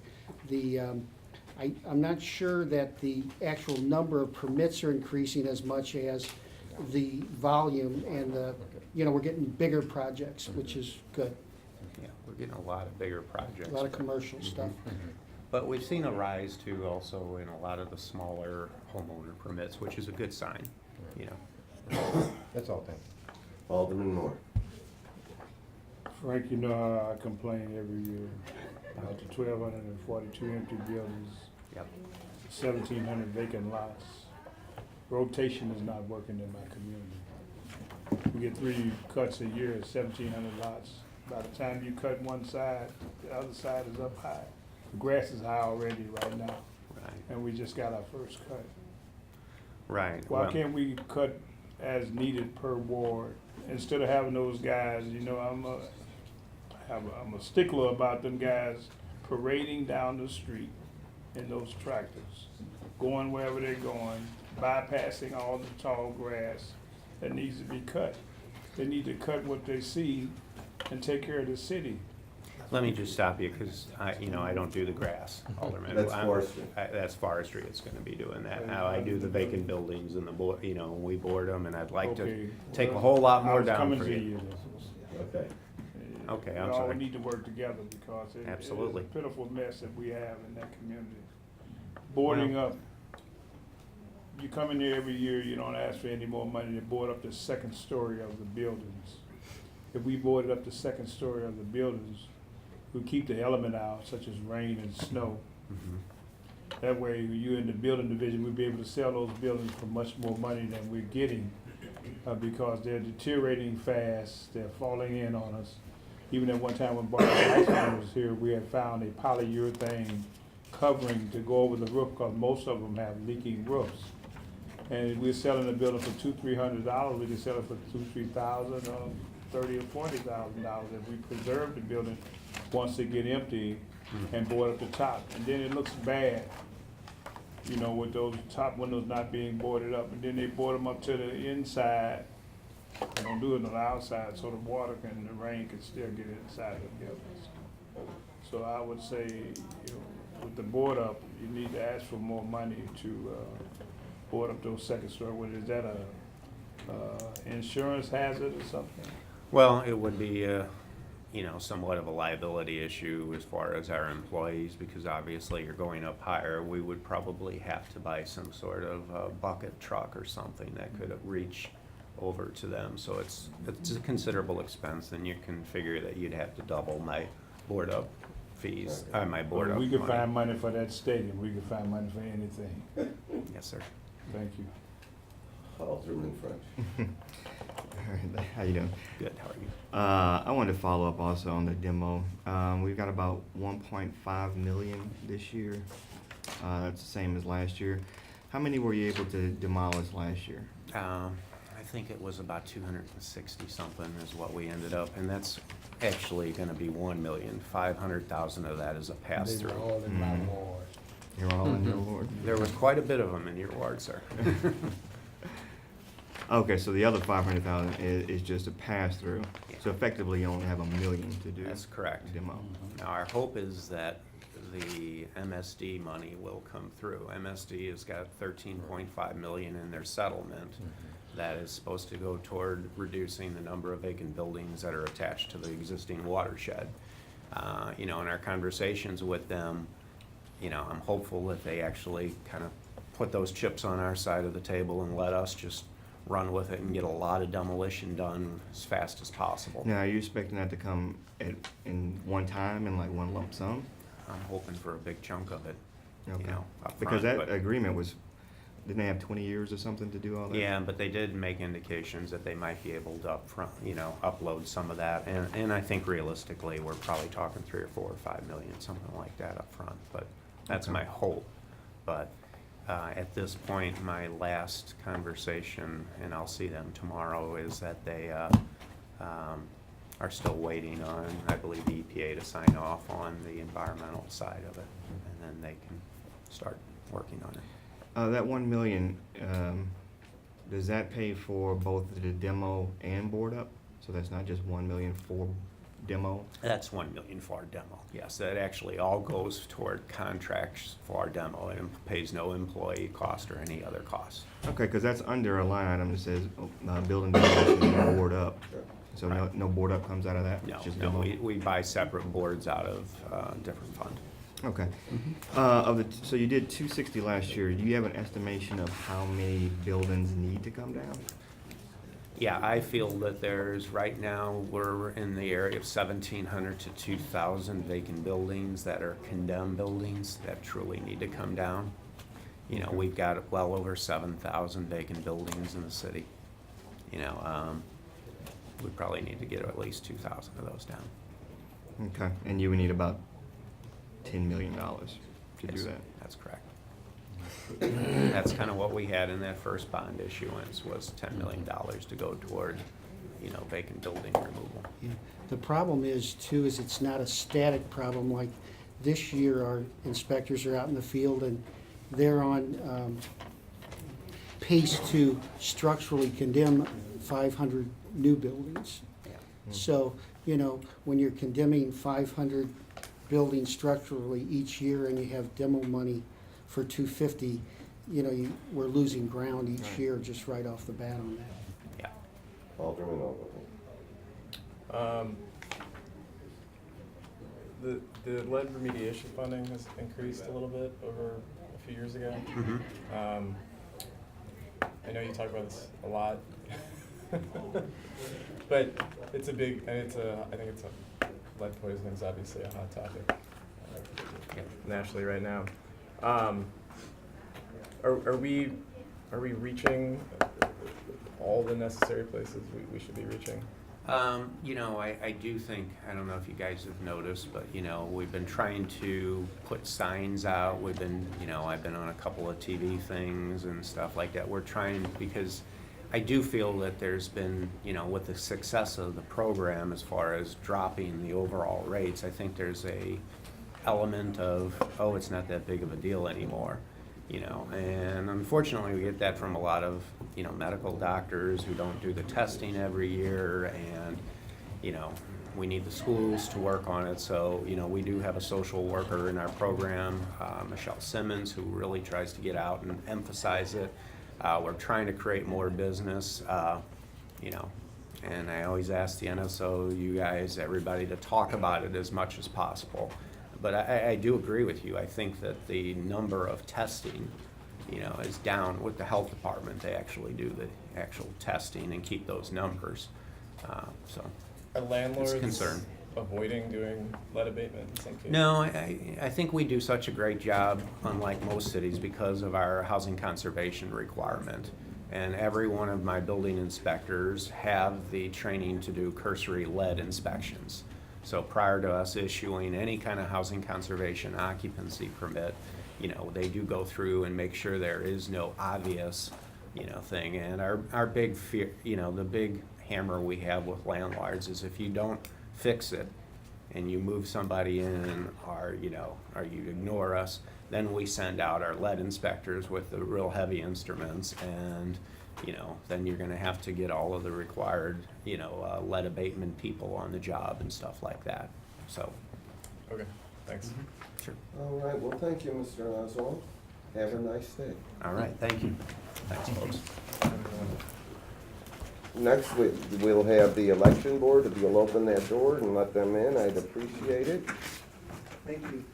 I'm not sure that the actual number of permits are increasing as much as the volume and we're getting bigger projects, which is good. Yeah, we're getting a lot of bigger projects. A lot of commercial stuff. But we've seen a rise too also in a lot of the smaller homeowner permits, which is a good sign, That's all, thank you. Alderman Moore. Frank, you know how I complain every year about the 1,242 empty buildings, 1,700 vacant lots. Rotation is not working in my community. We get 3 cuts a year, 1,700 lots. By the time you cut one side, the other side is up high. The grass is high already right now, and we just got our first cut. Right. Why can't we cut as needed per ward instead of having those guys? I'm a stickler about them guys parading down the street in those tractors, going wherever they're going, bypassing all the tall grass that needs to be cut. They need to cut what they see and take care of the city. Let me just stop you, because I don't do the grass, Alderman. That's forestry. That's forestry, it's gonna be doing that. Now, I do the vacant buildings and we board them, and I'd like to take a whole lot more down for you. Okay. Okay, I'm We all sorry. need to work together because it's Absolutely. a pitiful mess that we have in that community. Boarding up, you come in here every year, you don't ask for any more money to board up the second story of the buildings. If we boarded up the second story of the buildings, we keep the element out, such as rain and snow. That way, you in the building division, we'd be able to sell those buildings for much more money than we're getting because they're deteriorating fast, they're falling in on us. Even at one time when Barbara Iceman was here, we had found a polyurethane covering to go over the roof because most of them have leaking roofs. And we're selling the building for $200-300. We can sell it for $2,000-3,000 or $30,000 or $40,000 if we preserve the building once they get empty and board up the top. And then it looks bad, with those top windows not being boarded up. And then they board them up to the inside They don't do it on the outside, so the water and the rain can still get inside the buildings. So I would say, you know, with the board up, you need to ask for more money to, board up those second story. What is that, a insurance hazard or something? Well, it would be, you know, somewhat of a liability issue as far as our employees, because obviously you're going up higher. We would probably have to buy some sort of bucket truck or something that could reach over to them. So it's a considerable expense, and you can figure that you'd have to double my board up fees, my board up We could money. find money for that stadium. We could find money for anything. Yes, sir. Thank you. Alderman French. All right, how you doing? Good, how are you? I wanted to follow up also on the demo. We've got about 1.5 million this year. That's the same as last year. How many were you able to demolish last year? I think it was about 260 something is what we ended up, and that's actually gonna be 1,500,000 of that is a pass-through. They were all in my ward. You're all in your ward? There was quite a bit of them in your ward, sir. Okay, so the other 500,000 is just a pass-through. Yeah. So effectively, you only have $1 million to do. That's correct. Demo. Now, our hope is that the MSD money will come through. MSD has got 13.5 million in their settlement that is supposed to go toward reducing the number of vacant buildings that are attached to the existing watershed. You know, in our conversations with them, you know, I'm hopeful that they actually kind of put those chips on our side of the table and let us just run with it and get a lot of demolition done as fast as possible. Now, are you expecting that to come in one time, in like one lump sum? I'm hoping for a big chunk of it, Okay. you know, up Because front, that but- agreement was, didn't they have 20 years or something to do all that? Yeah, but they did make indications that they might be able to upload some of that, and I think realistically, we're probably talking 3 or 4 or 5 million, something like that up front. But that's Okay. my hope. But at this point, my last conversation, and I'll see them tomorrow, is that they are still waiting on, I believe, the EPA to sign off on the environmental side of it, and then they can start working on it. That 1 million, does that pay for both the demo and board up? So that's not just 1 million for demo? That's 1 million for our demo. Yes, that actually all goes toward contracts for our demo and pays no employee cost or any other costs. Okay, because that's under a line item that says building demolition and board up. So Right. no board up comes out of that? No, Just no, demo? we buy separate boards out of different fund. Okay. So you did 260 last year. Do you have an estimation of how many buildings need to come down? Yeah, I feel that there's, right now, we're in the area of 1,700 to 2,000 vacant buildings that are condemned buildings that truly need to come down. You know, we've got well over 7,000 vacant buildings in the city. You know, we probably need to get at least 2,000 of those down. Okay, and you would need about $10 million to Yes, do that? That's correct. That's kind of what we had in that first bond issuance, was $10 million to go toward, you know, vacant building removal. Yeah. The problem is too, is it's not a static problem. Like this year, our inspectors are out in the field and they're on pace to structurally condemn 500 new buildings. Yeah. So, you know, when you're condemning 500 buildings structurally each year and you have demo money for 250, you know, we're losing ground each year just right off the bat on that. Yeah. Alderman Ogilvy. The lead remediation funding has increased a little bit over a few years ago. Mhm. I know you talk about this a lot, but it's a big, and I think lead poisoning is obviously a hot topic nationally right now. Are we reaching all the necessary places we should be reaching? You know, I do think, I don't know if you guys have noticed, but, you know, we've been trying to put signs out. We've been, you know, I've been on a couple of TV things and stuff like that. We're trying, because I do feel that there's been, you know, with the success of the program as far as dropping the overall rates, I think there's a element of, oh, it's not that big of a deal anymore. you know, and unfortunately, we get that from a lot of, you know, medical doctors who don't do the testing every year, and, you know, we need the schools to work on it. So, you know, we do have a social worker in our program, Michelle Simmons, who really tries to get out and emphasize it. We're trying to create more business, you know, and I always ask the NSO, you guys, everybody, to talk about it as much as possible. But I do agree with you. I think that the number of testing, you know, is down with the health department. They actually do the actual testing and keep those numbers. So Are landlords it's a concern. avoiding doing lead abatement in some cases? No, I think we do such a great job, unlike most cities, because of our housing conservation requirement. And every one of my building inspectors have the training to do cursory lead inspections. So prior to us issuing any kind of housing conservation occupancy permit, you know, they do go through and make sure there is no obvious, you know, thing. And our big fear, you know, the big hammer we have with landlords is if you don't fix it and you move somebody in, or, you know, or you ignore us, then we send out our lead inspectors with the real heavy instruments, and, you know, then you're gonna have to get all of the required, you know, lead abatement people on the job and stuff like that, so. Okay, thanks. Sure. All right, well, thank you, Mr. Oswald. Have a nice day. All right, thank you. Thanks, folks. Next, we'll have the election board. If you'll open that door and let them in, I'd appreciate it. Thank you.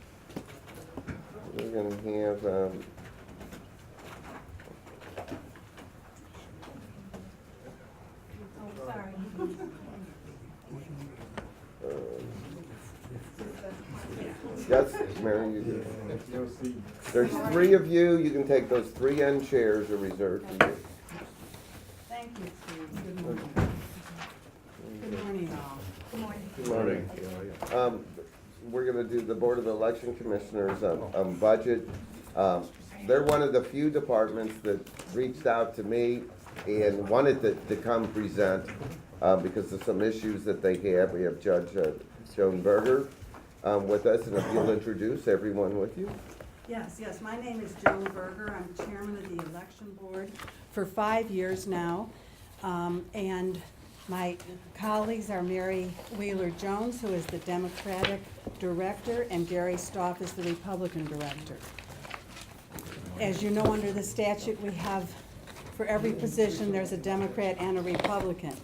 We're gonna have, Oh, sorry. yes, Mary, you do. There's three of you. You can take those three end chairs are reserved for you. Thank you, Steve. Good morning. Good morning, all. Good morning. Good morning. We're gonna do the Board of Election Commissioners budget. They're one of the few departments that reached out to me and wanted to come present because of some issues that they have. We have Judge Joan Berger with us, and if you'll introduce everyone with you. Yes, my name is Joan Berger. I'm chairman of the election board for 5 years now. And my colleagues are Mary Wheeler Jones, who is the Democratic director, and Gary Stoff is the Republican director. As you know, under the statute, we have, for every position, there's a Democrat and a Republican.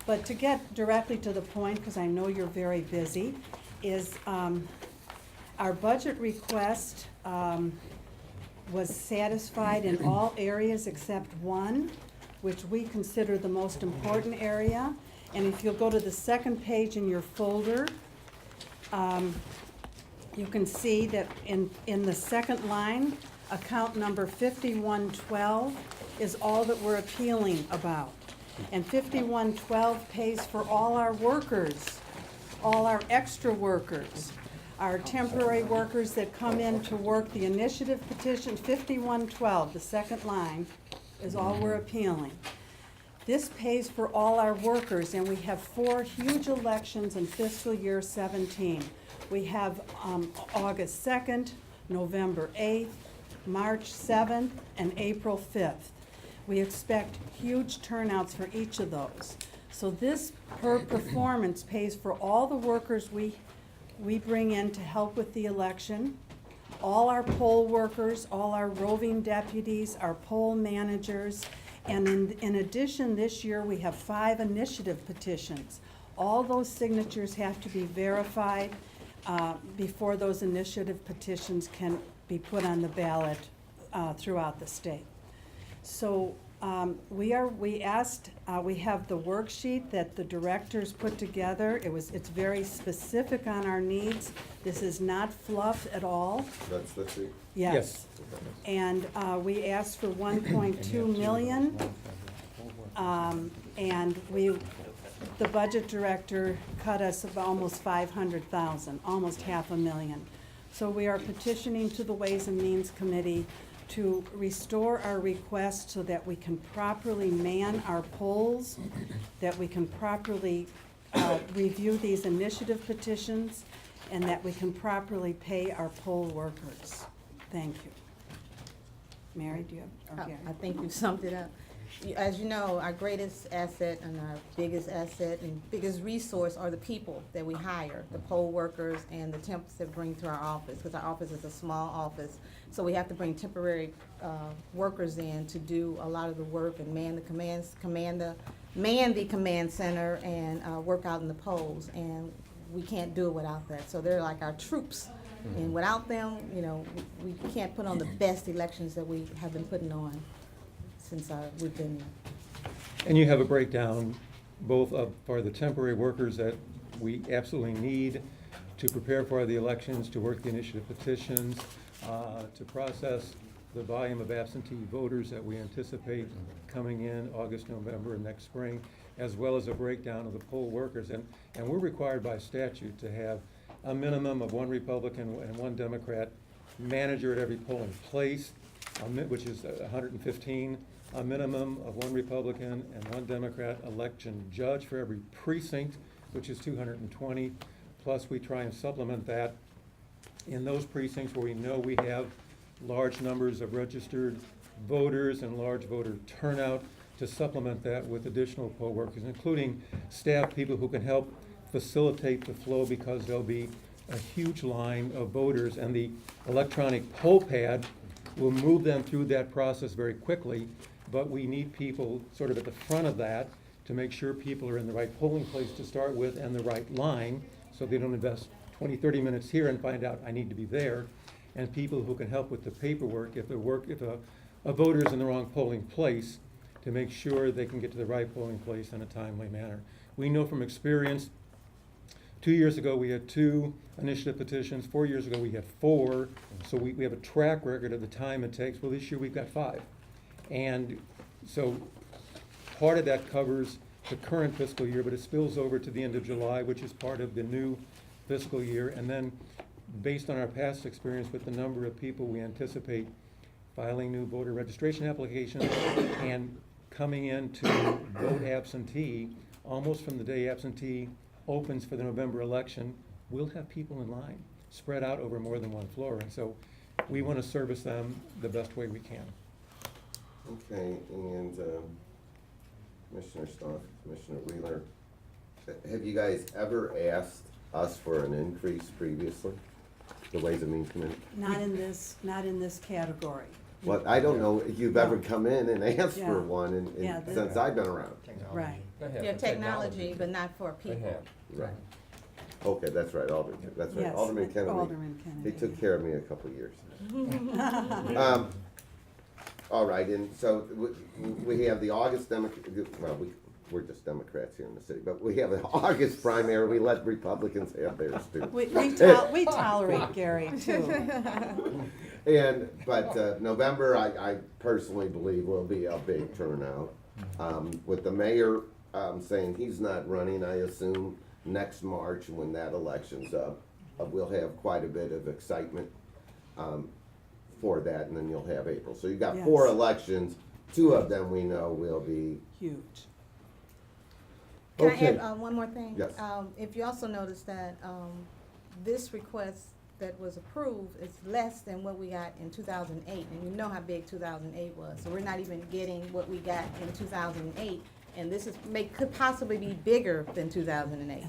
But to get directly to the point, because I know you're very busy, is our budget request was satisfied in all areas except one, which we consider the most important area. And if you'll go to the second page in your folder, you can see that in the second line, account number 5112 is all that we're appealing about. And 5112 pays for all our workers, all our extra workers, our temporary workers that come in to work the initiative petition. 5112, the second line, is all we're appealing. This pays for all our workers, and we have 4 huge elections in fiscal year 17. We have August 2nd, November 8th, March 7th, and April 5th. We expect huge turnouts for each of those. So this per performance pays for all the workers we bring in to help with the election, all our poll workers, all our roving deputies, our poll managers, and in addition, this year we have 5 initiative petitions. All those signatures have to be verified before those initiative petitions can be put on the ballot throughout the state. So we have the worksheet that the directors put together. It's very specific on our needs. This is not fluff at all. That's the sheet? Yes. And we asked for 1.2 million. And the budget director cut us about almost 500,000, almost $500,000. So we are petitioning to the Ways and Means Committee to restore our request so that we can properly man our polls, that we can properly review these initiative petitions, and that we can properly pay our poll workers. Thank you. Mary, do you have, or Gary? I think you summed it up. As you know, our greatest asset and our biggest asset and biggest resource are the people that we hire, the poll workers and the temps that bring to our office, because our office is a small office. So we have to bring temporary workers in to do a lot of the work and man the command center and work out in the polls. And we can't do it without that. So they're like our troops. And without them, you know, we can't put on the best elections that we have been putting on since we've been here. And you have a breakdown both for the temporary workers that we absolutely need to prepare for the elections, to work the initiative petitions, to process the volume of absentee voters that we anticipate coming in August, November, and next spring, as well as a breakdown of the poll workers. And we're required by statute to have a minimum of 1 Republican and 1 Democrat manager at every polling place, which is 115, a minimum of 1 Republican and 1 Democrat election judge for every precinct, which is 220, plus we try and supplement that in those precincts where we know we have large numbers of registered voters and large voter turnout, to supplement that with additional poll workers, including staff people who can help facilitate the flow, because there'll be a huge line of voters, and the electronic poll pad will move them through that process very quickly. But we need people sort of at the front of that to make sure people are in the right polling place to start with and the right line, so they don't invest 20, 30 minutes here and find out I need to be there. And people who can help with the paperwork if a voter is in the wrong polling place, to make sure they can get to the right polling place in a timely manner. We know from experience, 2 years ago we had 2 initiative petitions, 4 years ago we had 4, so we have a track record of the time it takes. Well, this year we've got 5. And so part of that covers the current fiscal year, but it spills over to the end of July, which is part of the new fiscal year. And then based on our past experience with the number of people we anticipate filing new voter registration applications and coming in to vote absentee, almost from the day absentee opens for the November election, we'll have people in line spread out over more than 1 floor. And so we want to service them the best way we can. Okay, and Commissioner Stock, Commissioner Wheeler, have you guys ever asked us for an increase previously? The Ways and Means Committee? Not in this category. Well, I don't know if you've ever No. come in and asked Yeah. for one Yeah, since I've been around. Right. Yeah, technology, but not for people. Right. Okay, that's right, Alderman, that's right. Yes, Alderman Kennedy. Alderman Kennedy. He took care of me a couple of years. All right, and so we have the August well, we're just Democrats here in the city, but we have an August primary, we let Republicans have theirs too. We tolerate Gary too. But November, I personally believe will be a big turnout. With the mayor saying he's not running, I assume next March, when that election's up, we'll have quite a bit of excitement for that, and then you'll have April. So you've got 4 elections, 2 of them we know will be huge. Can Okay. I add one more thing? Yes. If you also notice that this request that was approved is less than what we got in 2008, and you know how big 2008 was. So we're not even getting what we got in 2008, and this could possibly be bigger than 2008.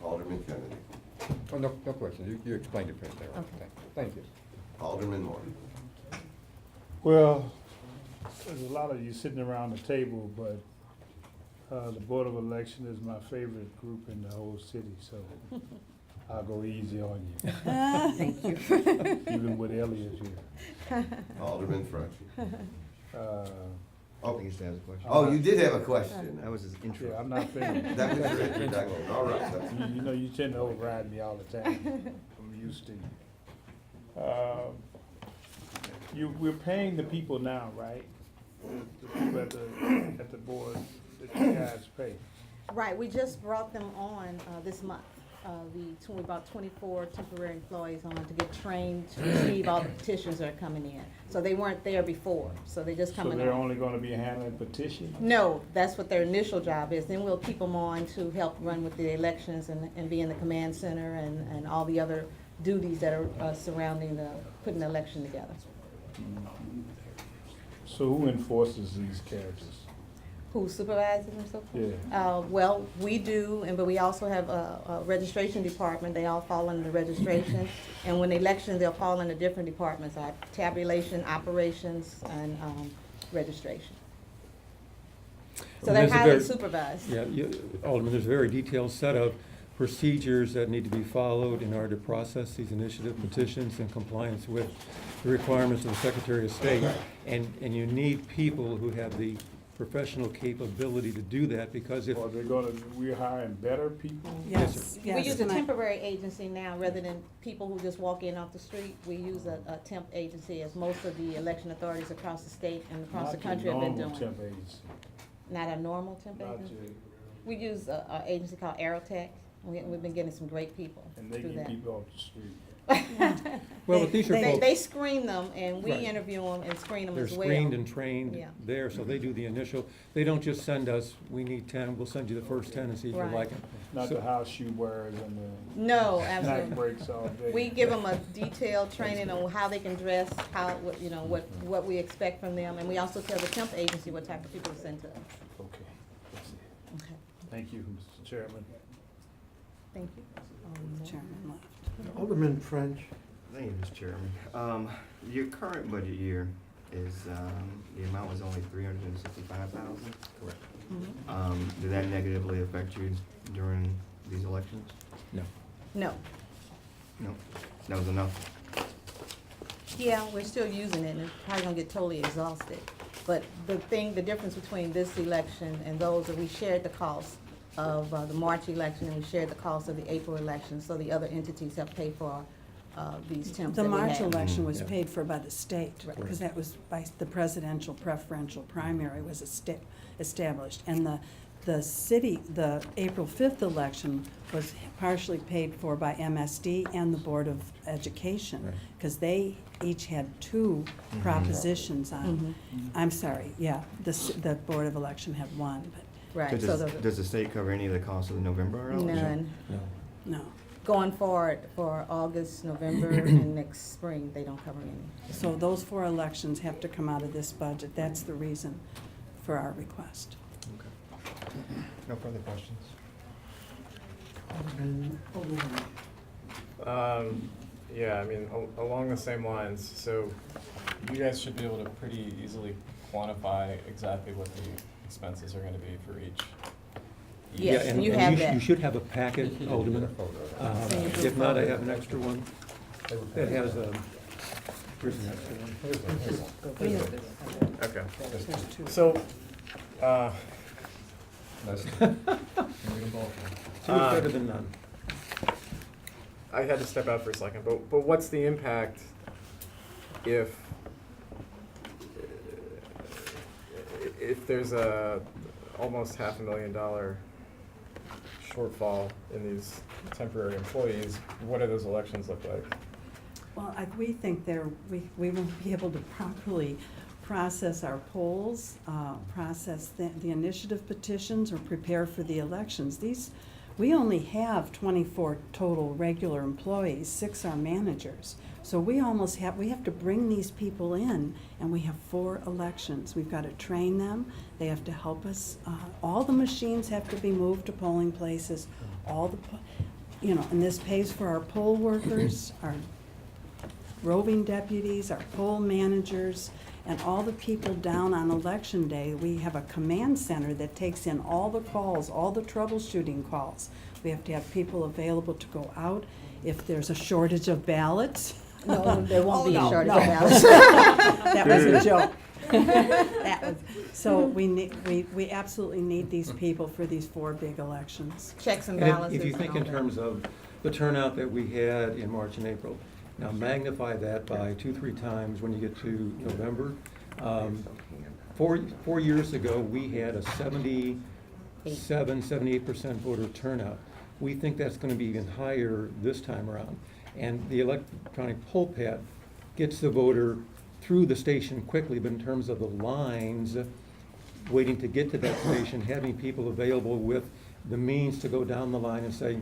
Alderman Kennedy. Oh, no question. You explained it pretty clearly. Okay. Thank you. Alderman Moore. Well, there's a lot of you sitting around the table, but the Board of Election is my favorite group in the whole city, so I'll go easy on you. Thank you. Even with Elliot here. Alderman French. Oh, he has a question. Oh, you did have a question. That was his intro. Yeah, I'm not finished. That was your introduction. All right. You know, you tend to override me all the time. I'm used to you. We're paying the people now, right? The people at the board that you guys pay. Right, we just brought them on this month. We brought 24 temporary employees on to get trained to receive all the petitions that are coming in. So they weren't there before, so they just coming on. So they're only gonna be handling petitions? No, that's what their initial job is. Then we'll keep them on to help run with the elections and be in the command center and all the other duties that are surrounding putting the election together. So who enforces these charges? Who supervises and so forth? Yeah. Well, we do, but we also have a registration department. They all fall under the registration. And when elections, they'll fall under different departments, tabulation, operations, and registration. So they're There's a highly very- supervised. Yeah, Alderman, there's a very detailed set of procedures that need to be followed in order to process these initiative petitions in compliance with the requirements of the Secretary of State. And you need people who have the professional capability to do that, because if, Or we're hiring better people? Yes, yes. We use a and I- temporary agency now rather than people who just walk in off the street. We use a temp agency, as most of the election authorities across the state and across the country have been doing. Not a normal temp agency. Not a normal temp Not agency? to- We use a agency called Aerotech. We've been getting some great people And they through get that. people off the street. well, but these are folks. They screen them and we Right. interview them and screen them They're as well. screened and trained Yeah. there, so they do the initial, they don't just send us, we need 10, we'll send you the first 10 and see if you Right. like them. Not the house shoe wearers and the No, snack absolutely. breaks all day. We give them a detailed training on how they can dress, what we expect from them, and we also tell the temp agency what type of people to send to us. Okay, that's it. Okay. Thank you, Mr. Chairman. Thank you. Chairman left. Alderman French. Thank you, Mr. Chairman. Your current budget year is, the amount was only $365,000? Correct. Did that negatively affect you during these elections? No. No. No, that was enough? Yeah, we're still using it, and it's probably gonna get totally exhausted. But the difference between this election and those, that we shared the cost of the March election, and we shared the cost of the April election, so the other entities have paid for these temps The that we March had. election was Yeah. paid for by the state, Right. because that was by the presidential preferential primary was established. And the April 5th election was partially paid for by MSD and the Board of Education, Right. because they each had two propositions on. I'm sorry, yeah, the Board of Election had one, but Right, So so does the state cover any of the costs of the November election? none. No. no. Going forward for August, November, and next spring, they don't cover any. So those 4 elections have to come out of this budget. That's the reason for our request. No further questions? Alderman. Yeah, I mean, along the same lines, so you guys should be able to pretty easily quantify exactly what the expenses are gonna be for each. Yes, Yeah, and you have that. You should have a packet, Alderman. If not, I have an extra one that has here's an extra one. Okay. There's 2. So, Two is better than none. I had to step out for a second, but what's the impact if there's a almost $500,000 shortfall in these temporary employees? What do those elections look like? Well, we think we won't be able to properly process our polls, process the initiative petitions, or prepare for the elections. We only have 24 total regular employees, 6 are managers. So we have to bring these people in, and we have 4 elections. We've got to train them, they have to help us. All the machines have to be moved to polling places, and this pays for our poll workers, our roving deputies, our poll managers, and all the people down on election day. We have a command center that takes in all the calls, all the troubleshooting calls. We have to have people available to go out if there's a shortage of ballots. No, there won't be a no, shortage no. of ballots. That was a joke. So we absolutely need these people for these 4 big elections. Checks and And balances. if you think in and all that. terms of the turnout that we had in March and April, now magnify that by 2-3 times when you get to November. 4 years ago, we had a 78% voter turnout. We think that's going to be even higher this time around. And the electronic poll pad gets the voter through the station quickly, but in terms of the lines, waiting to get to that station, having people available with the means to go down the line and say,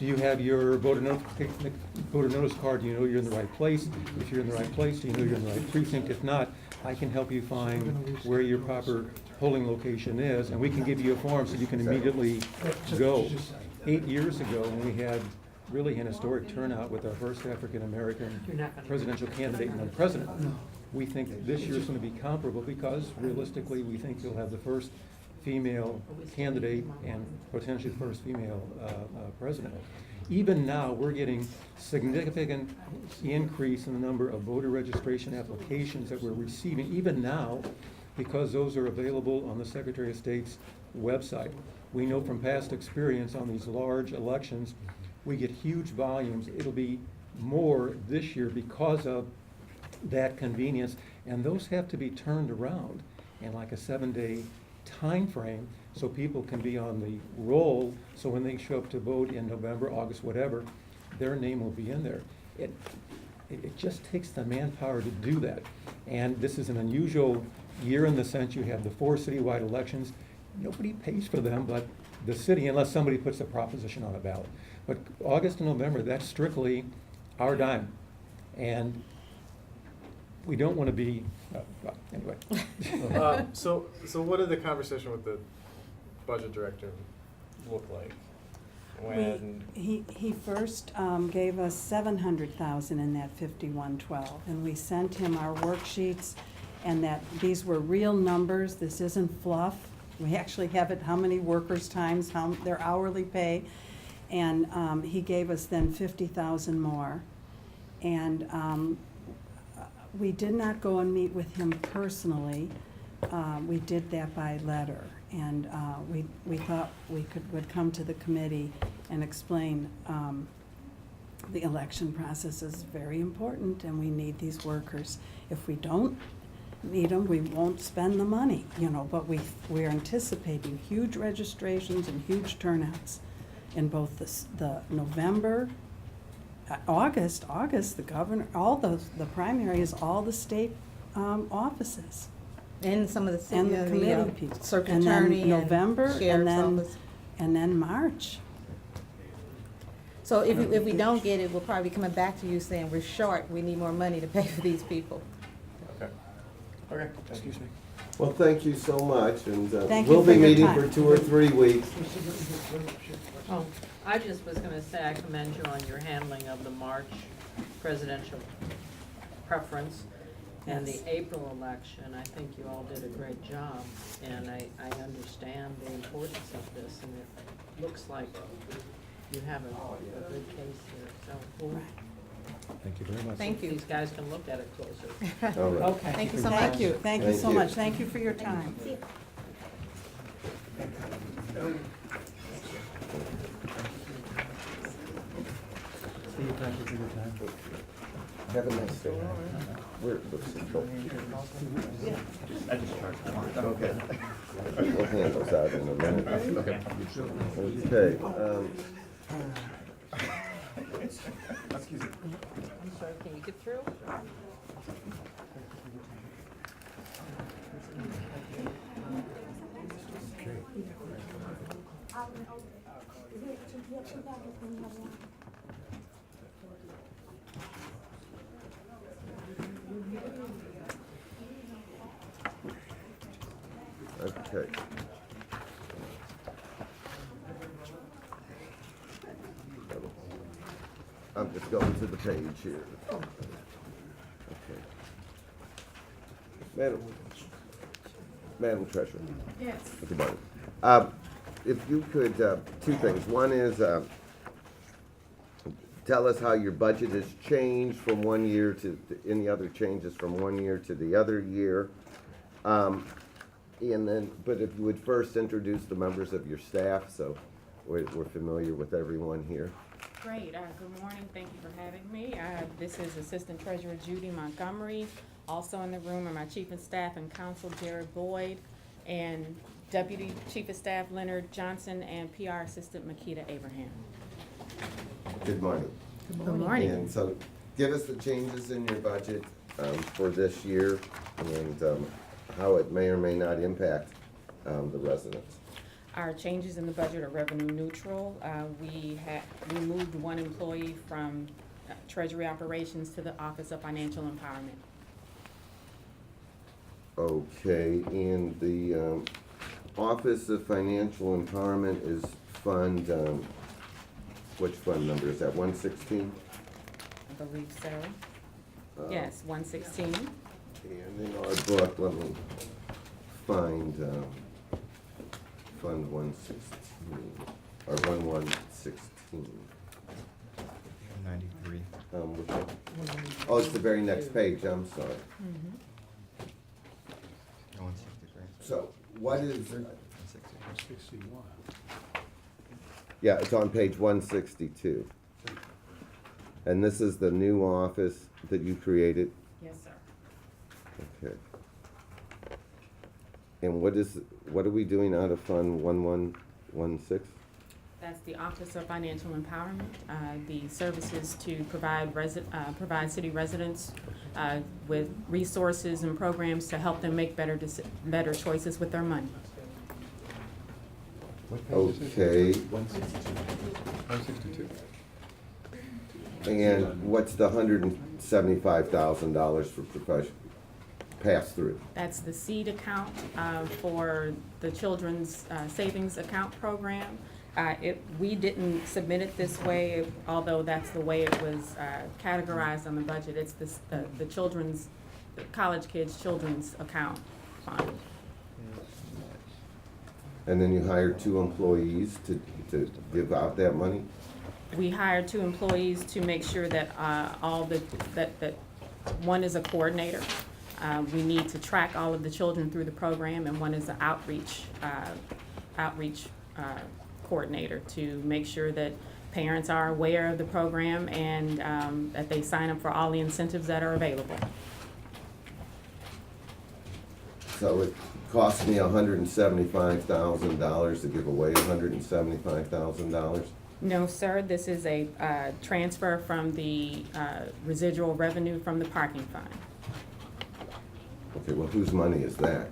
Do you have your voter notice card? Do you know you're in the right place? If you're in the right place, do you know you're in the right precinct? If not, I can help you find where your proper polling location is, and we can give you a form so you can immediately go. 8 years ago, when we had really an historic turnout with our first African-American presidential candidate and then president, we think this year's going to be comparable because realistically, we think you'll have the first female candidate and potentially the first female president. Even now, we're getting significant increase in the number of voter registration applications that we're receiving, even now, because those are available on the Secretary of State's website. We know from past experience on these large elections, we get huge volumes. It'll be more this year because of that convenience, and those have to be turned around in like a 7-day time frame so people can be on the roll, so when they show up to vote in November, August, whatever, their name will be in there. It just takes the manpower to do that. And this is an unusual year in the sense you have the 4 citywide elections. Nobody pays for them but the city, unless somebody puts a proposition on a ballot. But August and November, that's strictly our dime. And we don't want to be, well, anyway. So what did the conversation with the budget director look like? When He first gave us 700,000 in that 5112, and we sent him our worksheets, and that these were real numbers. This isn't fluff. We actually have it, how many workers times their hourly pay, and he gave us then 50,000 more, and we did not go and meet with him personally. We did that by letter, and we thought we would come to the committee and explain the election process is very important, and we need these workers. If we don't need them, we won't spend the money, but we're anticipating huge registrations and huge turnouts in both the November, August, the governor, all the primaries, all the state offices. And some of the And the committee people. circuit And then attorney and November, and sheriff's then, office. and then March. So if we don't get it, we'll probably be coming back to you saying we're short, we need more money to pay for these people. Okay, Excuse me. Well, thank you so much, and Thank you we'll for be your meeting time. for 2 or 3 weeks. Oh, I just was gonna say I commend you on your handling of the March presidential preference and the Yes. April election. I think you all did a great job, and I understand the importance of this, and it looks like you have a good case here, so we'll. Thank you very much. Thank you. These guys can look at it closer. All right. Okay. Thank you so much. Thank you so much. Thank you for your time. Steve, thank you for your time. Have a nice day. Where, let's go. I just charged them. Okay. We'll hand those out in a minute. Okay. Okay, I'm sorry, can you get through? okay. I'm just going to the page here. Okay. Madam Treasurer. Yes. Good morning. If you could, 2 things. One is, tell us how your budget has changed from one year to any other changes from one year to the other year. And then, but if you would first introduce the members of your staff, so we're familiar with everyone here. Great. Good morning. Thank you for having me. This is Assistant Treasurer Judy Montgomery. Also in the room are my Chief of Staff and Counsel Jared Boyd, and Deputy Chief of Staff Leonard Johnson, and PR Assistant Makita Abraham. Good morning. Good morning. And so give us the changes in your budget for this year and how it may or may not impact the residents. Our changes in the budget are revenue neutral. We moved one employee from Treasury Operations to the Office of Financial Empowerment. Okay, and the Office of Financial Empowerment is fund, which fund number is that, 116? I believe so. Yes, 116. And in our book, let me find Fund 116, or 1116. 93. Oh, it's the very next page, I'm sorry. Mhm. 163. So, what is, 61. yeah, it's on page 162. And this is the new office that you created? Yes, sir. Okay. And what are we doing out of Fund 1116? That's the Office of Financial Empowerment, the services to provide city residents with resources and programs to help them make better choices with their money. Okay. 162. And what's the $175,000 for professional pass-through? That's the seed account for the Children's Savings Account Program. We didn't submit it this way, although that's the way it was categorized on the budget. It's the children's, the college kids' children's account fund. And then you hired 2 employees to give out that money? We hired 2 employees to make sure that that one is a coordinator. We need to track all of the children through the program, and one is an outreach coordinator to make sure that parents are aware of the program and that they sign up for all the incentives that are available. So it cost me $175,000 to give away $175,000? No, sir, this is a transfer from the residual revenue from the parking fund. Okay, well, whose money is that?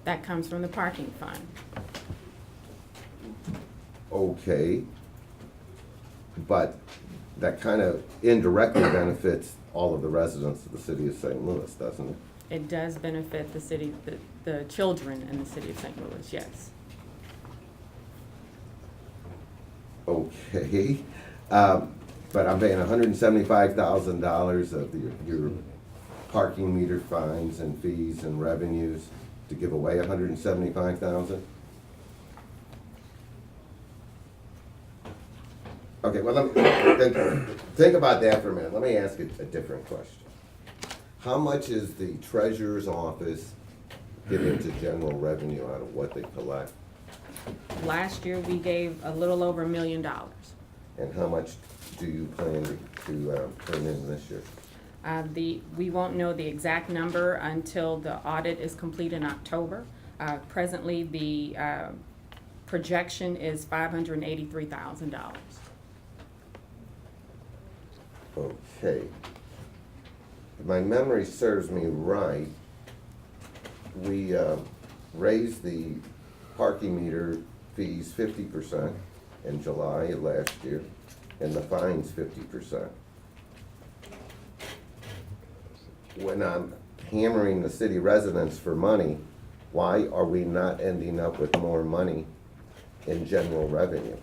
That comes from the parking fund. Okay, but that kind of indirectly benefits all of the residents of the city of St. Louis, doesn't it? It does benefit the city, the children in the city of St. Louis, yes. Okay, but I'm paying $175,000 of your parking meter fines and fees and revenues to give away $175,000? Okay, well, let me think about that for a minute. Let me ask a different question. How much is the treasurer's office giving to general revenue out of what they collect? Last year, we gave a little over $1 million. And how much do you plan to turn in this year? We won't know the exact number until the audit is complete in October. Presently, the projection is $583,000. Okay. If my memory serves me right, we raised the parking meter fees 50% in July of last year, and the fines 50%. When I'm hammering the city residents for money, why are we not ending up with more money in general revenue?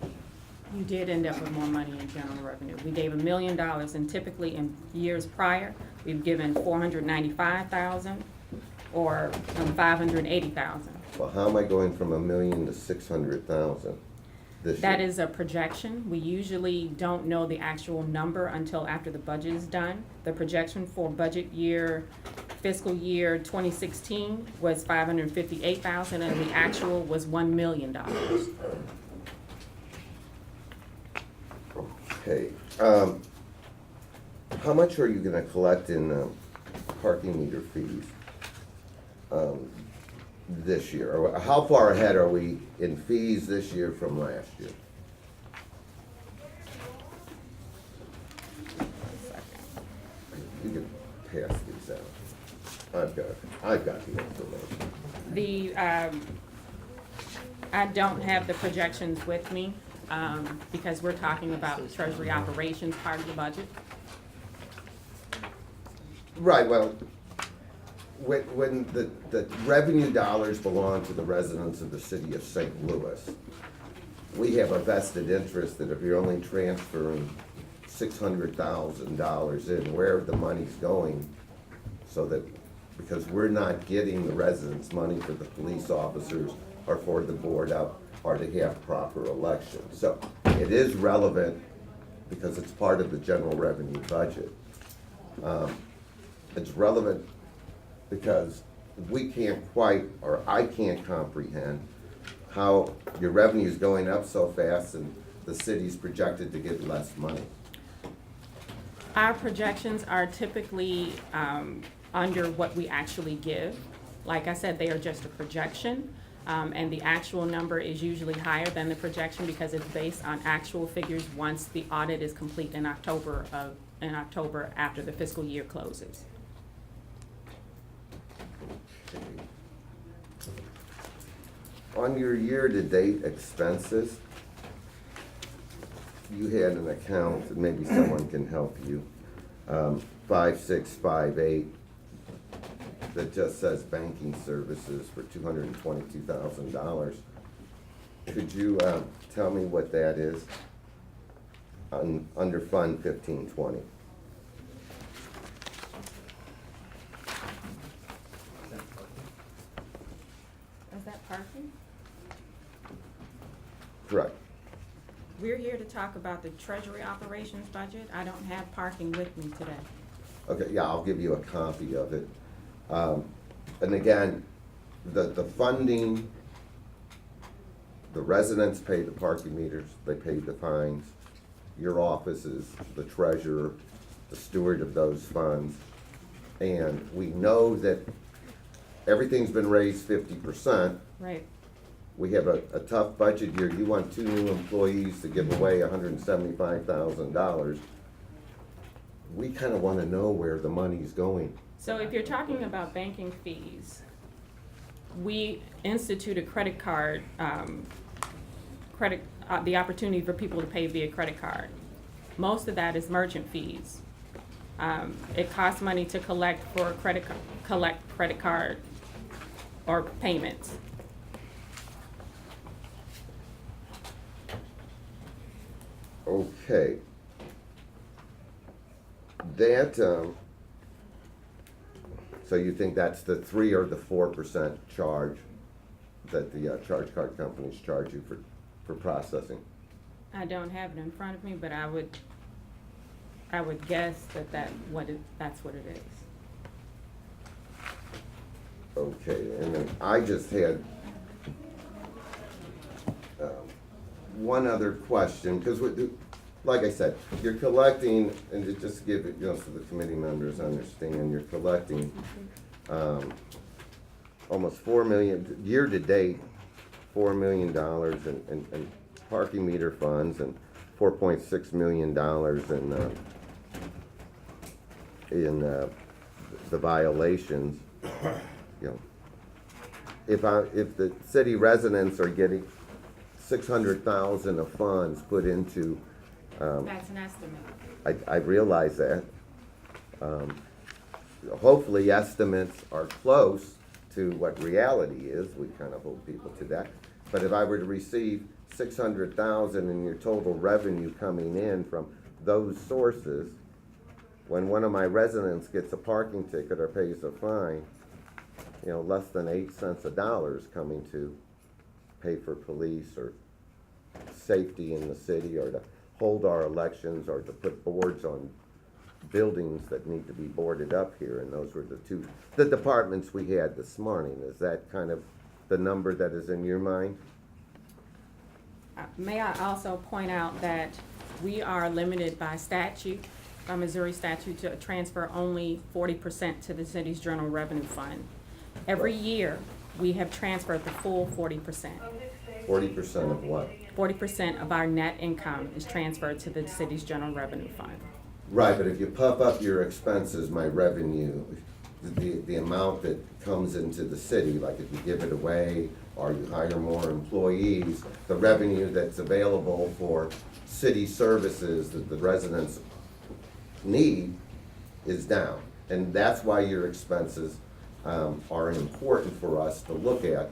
You did end up with more money in general revenue. We gave $1 million, and typically in years prior, we've given $495,000 or $580,000. Well, how am I going from $1 million to $600,000 this year? That is a projection. We usually don't know the actual number until after the budget is done. The projection for budget year, fiscal year 2016 was $558,000, and the actual was $1 million. Okay, how much are you gonna collect in parking meter fees this year? Or how far ahead are we in fees this year from last year? You can pass these out. I've got the information. I don't have the projections with me, because we're talking about the treasury operations part of the budget. Right, well, when the revenue dollars belong to the residents of the city of St. Louis, we have a vested interest that if you're only transferring $600,000 in, where the money's going, so that, because we're not getting the residents' money for the police officers or for the board up, or to have proper elections. So it is relevant because it's part of the general revenue budget. It's relevant because we can't quite, or I can't comprehend how your revenue is going up so fast and the city's projected to get less money. Our projections are typically under what we actually give. Like I said, they are just a projection, and the actual number is usually higher than the projection because it's based on actual figures once the audit is complete in October after the fiscal year closes. On your year-to-date expenses, you had an account, and maybe someone can help you, 5658, that just says banking services for $222,000. Could you tell me what that is under Fund 1520? Is that parking? Correct. We're here to talk about the treasury operations budget. I don't have parking with me today. Okay, yeah, I'll give you a copy of it. And again, the funding, the residents pay the parking meters, they pay the fines. Your office is the treasurer, the steward of those funds. And we know that everything's been raised 50%. Right. We have a tough budget year. You want 2 new employees to give away $175,000. We kind of want to know where the money's going. So if you're talking about banking fees, we institute a credit card, the opportunity for people to pay via credit card. Most of that is merchant fees. It costs money to collect credit card or payments. Okay. That, so you think that's the 3 or the 4% charge that the charge card companies charge you for processing? I don't have it in front of me, but I would guess that's what it is. Okay, and then I just had one other question, because like I said, you're collecting, and to just give it, so the committee members understand, you're collecting almost $4 million, year-to-date, $4 million in parking meter funds and $4.6 million in the violations. If the city residents are getting $600,000 of funds put into, That's an estimate. I realize that. Hopefully estimates are close to what reality is. We kind of hold people to that. But if I were to receive $600,000 in your total revenue coming in from those sources, when one of my residents gets a parking ticket or pays a fine, less than 8 cents a dollar is coming to pay for police or safety in the city, or to hold our elections, or to put boards on buildings that need to be boarded up here. And those were the departments we had this morning. Is that kind of the number that is in your mind? May I also point out that we are limited by statute, by Missouri statute, to transfer only 40% to the city's general revenue fund. Every year, we have transferred the full 40%. 40% of what? 40% of our net income is transferred to the city's general revenue fund. Right, but if you puff up your expenses, my revenue, the amount that comes into the city, like if you give it away or you hire more employees, the revenue that's available for city services that the residents need is down. And that's why your expenses are important for us to look at,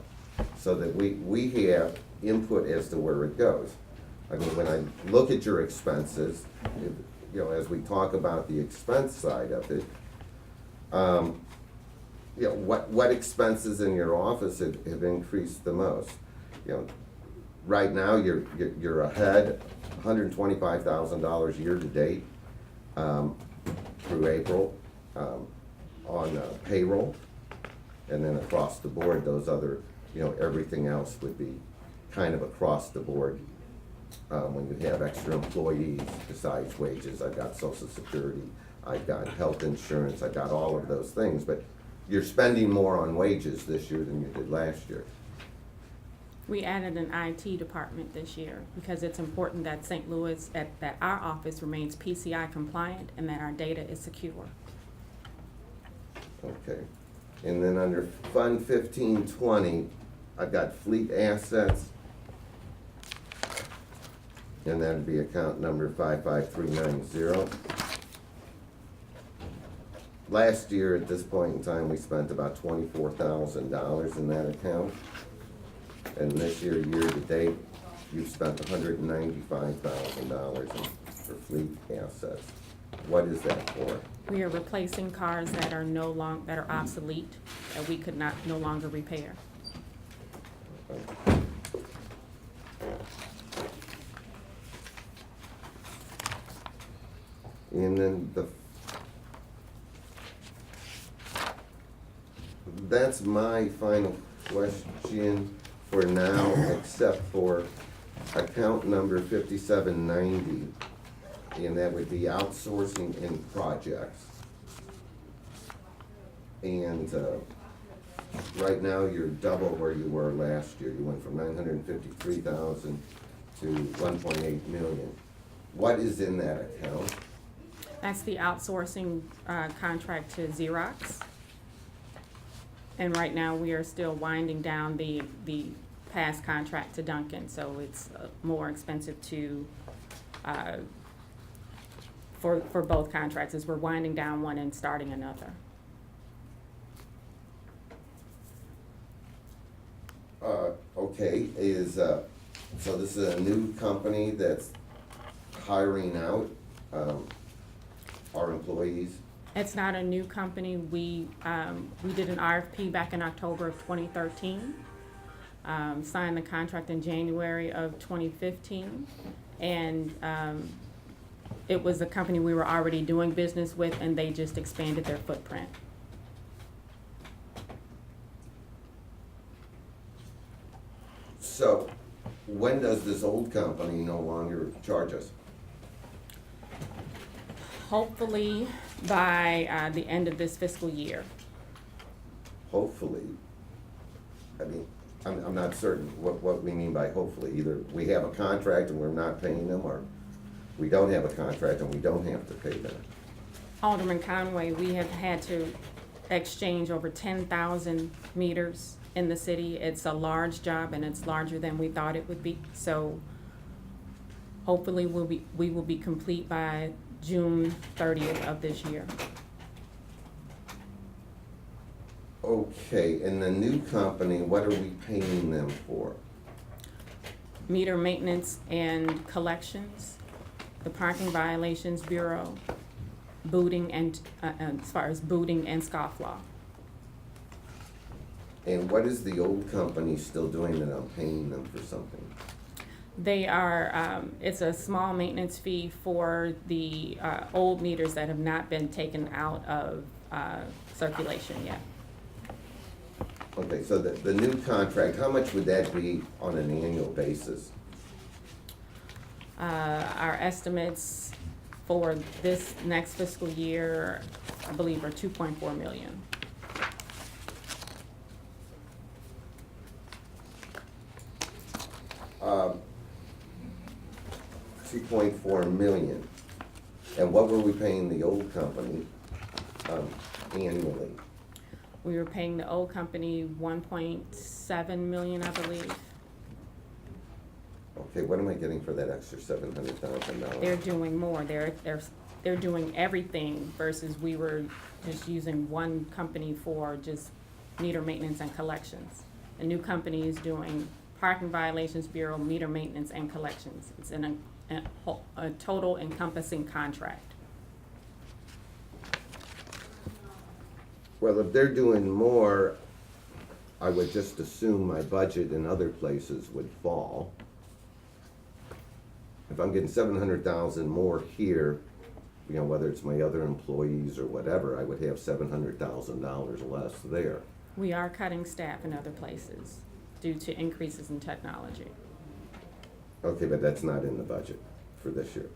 so that we have input as to where it goes. I mean, when I look at your expenses, you know, as we talk about the expense side of it, you know, what expenses in your office have increased the most? You know, right now, you're ahead $125,000 year to date through April on payroll, and then across the board, those other, you know, everything else would be kind of across the board. When you have extra employees besides wages, I've got Social Security, I've got health insurance, I've got all of those things, but you're spending more on wages this year than you did last year. We added an IT department this year because it's important that St. Louis, that our office remains PCI compliant and that our data is secure. Okay, and then under Fund 1520, I've got fleet assets, and that'd be account number 55390. Last year, at this point in time, we spent about $24,000 in that account. And this year, year to date, you've spent $195,000 for fleet assets. What is that for? We are replacing cars that are that are obsolete, that we could no longer repair. And then that's my final question for now, except for account number 5790, and that would be outsourcing in projects. And right now, you're double where you were last year. You went from 953,000 to 1.8 million. What is in that account? That's the outsourcing contract to Xerox. And right now, we are still winding down the past contract to Duncan, so it's more expensive to, for both contracts, as we're winding down one and starting another. Okay, so this is a new company that's hiring out our employees? It's not a new company. We did an RFP back in October of 2013, signed the contract in January of 2015, and it was a company we were already doing business with, and they just expanded their footprint. So, when does this old company no longer charge us? Hopefully by the end of this fiscal year. Hopefully. I mean, I'm not certain what we mean by hopefully. Either we have a contract and we're not paying them, or we don't have a contract and we don't have to pay them. Alderman Conway, we have had to exchange over 10,000 meters in the city. It's a large job, and it's larger than we thought it would be. So hopefully we will be complete by June 30th of this year. Okay, and the new company, what are we paying them for? Meter maintenance and collections, the Parking Violations Bureau, booting and, as far as booting and scofflaw. And what is the old company still doing that I'm paying them for something? They are, it's a small maintenance fee for the old meters that have not been taken out of circulation yet. Okay, so the new contract, how much would that be on an annual basis? Our estimates for this next fiscal year, I believe, are 2.4 million. $2.4 million. And what were we paying the old company annually? We were paying the old company 1.7 million, I believe. Okay, what am I getting for that extra $700,000? They're doing more. They're doing everything versus we were just using one company for just meter maintenance and collections. The new company is doing parking violations bureau, meter maintenance and collections. It's in a total encompassing contract. Well, if they're doing more, I would just assume my budget in other places would fall. If I'm getting 700,000 more here, you know, whether it's my other employees or whatever, I would have $700,000 less there. We are cutting staff in other places due to increases in technology. Okay, but that's not in the budget for this year.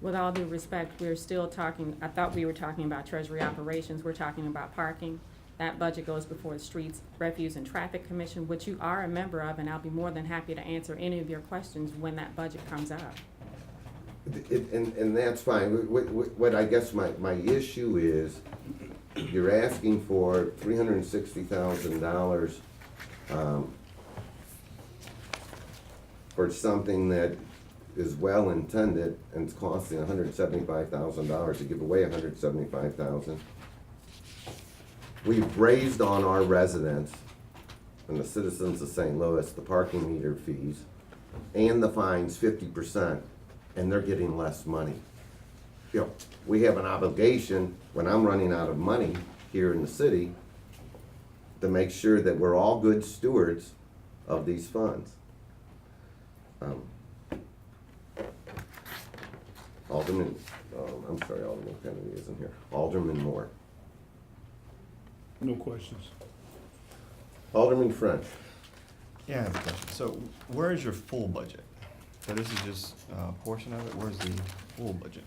With all due respect, we're still talking, I thought we were talking about treasury operations, we're talking about parking. That budget goes before the Streets, Refuse, and Traffic Commission, which you are a member of, and I'll be more than happy to answer any of your questions when that budget comes out. And that's fine. What I guess my issue is, you're asking for $360,000 for something that is well intended and it's costing $175,000 to give away $175,000. We've raised on our residents and the citizens of St. Louis the parking meter fees and the fines 50%, and they're getting less money. You know, we have an obligation when I'm running out of money here in the city to make sure that we're all good stewards of these funds. Alderman Kennedy isn't here. Alderman Moore. No questions. Alderman French. Yeah, I have a question. So where is your full budget? So this is just a portion of it. Where's the full budget?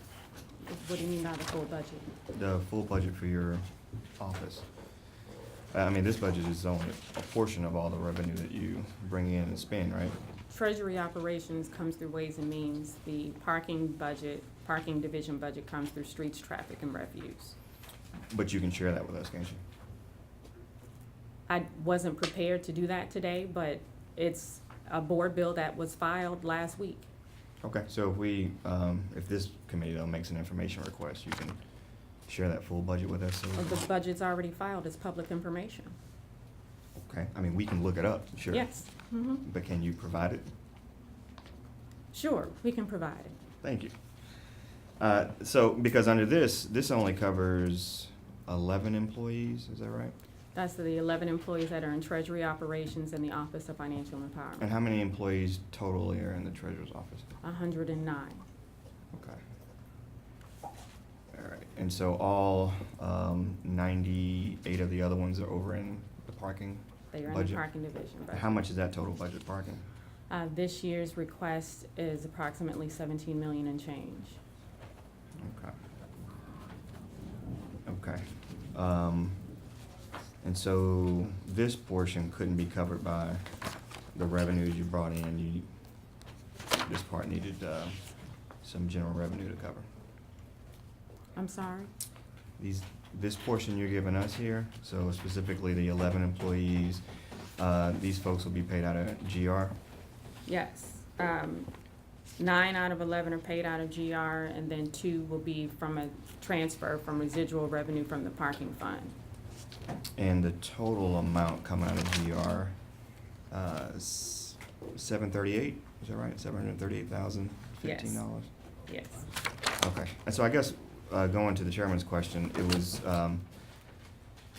What do you mean by the full budget? The full budget for your office. I mean, this budget is only a portion of all the revenue that you bring in and spend, right? Treasury operations comes through Ways and Means. The parking budget, parking division budget comes through Streets, Traffic, and Refuse. But you can share that with us, can't you? I wasn't prepared to do that today, but it's a board bill that was filed last week. Okay, so if we, if this committee though makes an information request, you can share that full budget with us? So The budget's already filed, it's public information. okay, I mean, we can look it up, sure. Yes. Mm-hmm. But can you provide it? Sure, we can provide it. Thank you. So, because under this only covers 11 employees, is that right? That's the 11 employees that are in Treasury operations and the Office of Financial Empowerment. And how many employees totally are in the treasurer's office? 109. Okay. All right, and so all 98 of the other ones are over in the parking They are in budget? the parking division budget. How much is that total budget parking? This year's request is approximately 17 million and change. Okay. Okay. And so this portion couldn't be covered by the revenues you brought in. This part needed some general revenue to cover. I'm sorry? This portion you're giving us here, so specifically the 11 employees, these folks will be paid out of GR? Yes. 9 out of 11 are paid out of GR, and then 2 will be from a transfer from residual revenue from the parking fund. And the total amount coming out of GR, 738, is that right? $738,015? Yes. Okay, and so I guess, going to the chairman's question, it was,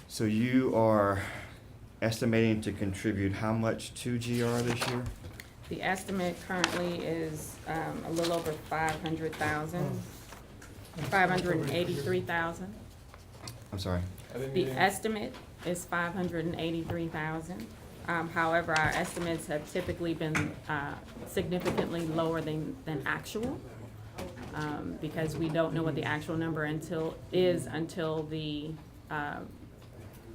so you are estimating to contribute how much to GR this year? The estimate currently is a little over 500,000, 583,000. I'm sorry? The estimate is 583,000. However, our estimates have typically been significantly lower than actual, because we don't know what the actual number until the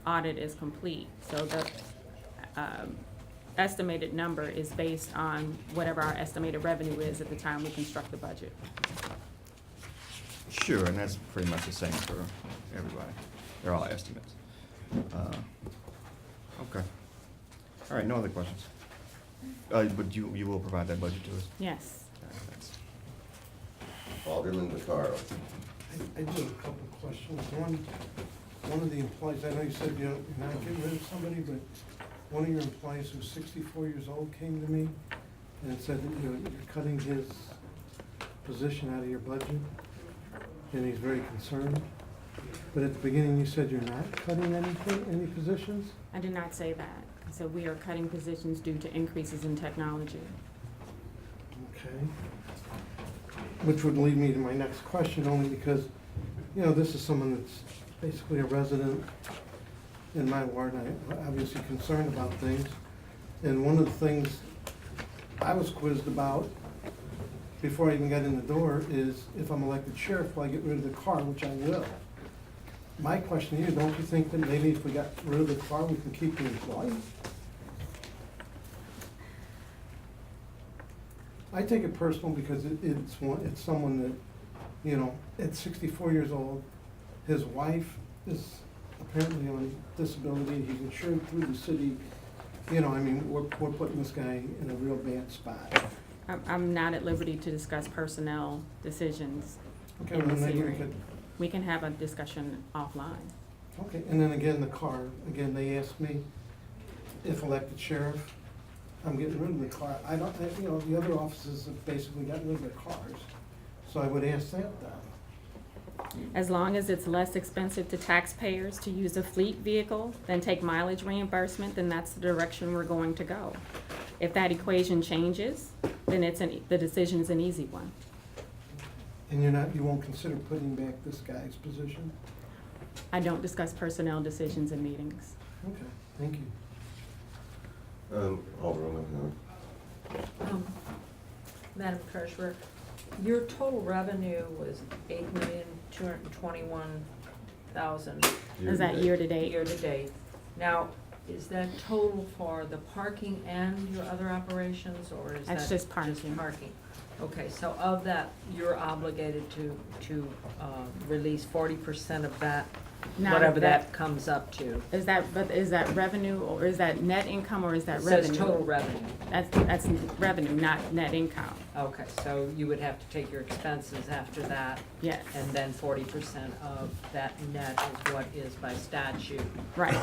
audit is complete. So the estimated number is based on whatever our estimated revenue is at the time we construct the budget. Sure, and that's pretty much the same for everybody. They're all estimates. Okay. All right, no other questions. But you will provide that budget to us? Yes. All right, thanks. Alderman Vaccaro. I do have a couple of questions. One of the employees, I know you said you're not getting rid of somebody, but one of your employees who's 64 years old came to me and said that you're cutting his position out of your budget, and he's very concerned. But at the beginning, you said you're not cutting any positions? I did not say that. I said we are cutting positions due to increases in technology. Okay. Which would lead me to my next question, only because, you know, this is someone that's basically a resident in my ward, and I'm obviously concerned about things. And one of the things I was quizzed about before I even got in the door is if I'm elected sheriff, will I get rid of the car, which I will. My question to you, don't you think that maybe if we got rid of the car, we can keep the employee? I take it personal because it's someone that, you know, at 64 years old, his wife is apparently on disability, he's insured through the city. You know, I mean, we're putting this guy in a real bad spot. I'm not at liberty to discuss personnel decisions Okay, in well, this maybe we hearing. could, We can have a discussion offline. okay, and then again, the car, again, they asked me if elected sheriff, I'm getting rid of the car. I don't, you know, the other offices have basically gotten rid of their cars, so I would ask that then. As long as it's less expensive to taxpayers to use a fleet vehicle than take mileage reimbursement, then that's the direction we're going to go. If that equation changes, then the decision is an easy one. And you won't consider putting back this guy's position? I don't discuss personnel decisions in meetings. Okay, thank you. Alderman, Madam Treasurer, your total revenue was $8,221,000. Is that year to date? Year to date. Now, is that total for the parking and your other operations, or is that? That's just parking. Parking. Okay, so of that, you're obligated to release 40% of that, Not whatever of that. that comes up to. Is that revenue, or is that net income, or is that It revenue? says total revenue. That's revenue, not net income. Okay, so you would have to take your expenses after that. Yes. And then 40% of that net is what is by statute. Right.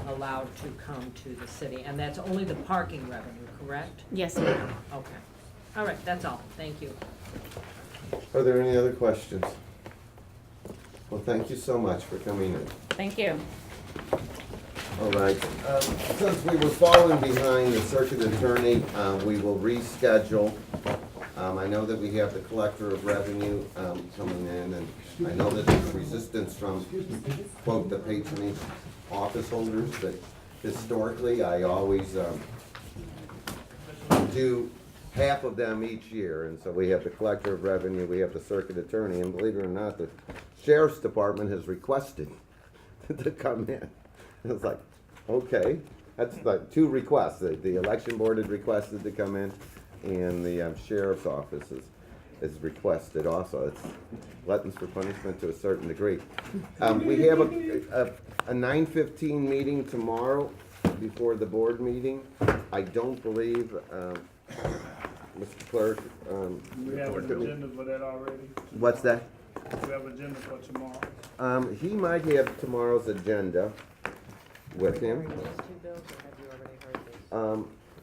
Allowed to come to the city, and that's only the parking revenue, correct? Yes, ma'am. Okay. All right, that's all. Thank you. are there any other questions? Well, thank you so much for coming in. Thank you. All right, since we were falling behind the circuit attorney, we will reschedule. I know that we have the collector of revenue coming in, and I know that there's resistance from, quote, the patronage office holders, but historically, I always do half of them each year, and so we have the collector of revenue, we have the circuit attorney, and believe it or not, the sheriff's department has requested to come in. It's like, okay, that's like two requests. The election board had requested to come in, and the sheriff's office is requested also. It's gluttons for punishment to a certain degree. We have a 9:15 meeting tomorrow before the board meeting. I don't believe, Mr. Clerk. We have an agenda for that already. What's that? We have an agenda for tomorrow. He might have tomorrow's agenda with him.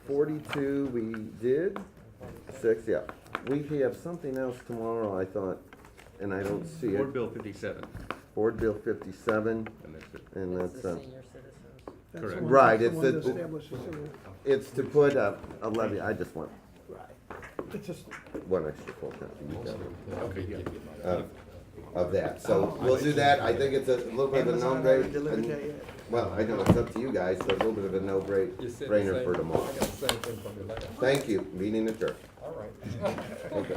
42 we did, 6, yeah. We have something else tomorrow, I thought, and I don't see it. Board Bill 57. Board Bill 57, And that's it. and that's, Correct. right, That's it's, the one to establish a civil- it's to put a levy, I just want It's just, one extra full copy. You got it. Okay, yeah. Of that, so we'll do that. I think it's a little bit of a no-brainer. Well, I know it's up to you guys, but a little bit of a no-brainer for tomorrow. Thank you, meeting adjourned. All right. Okay.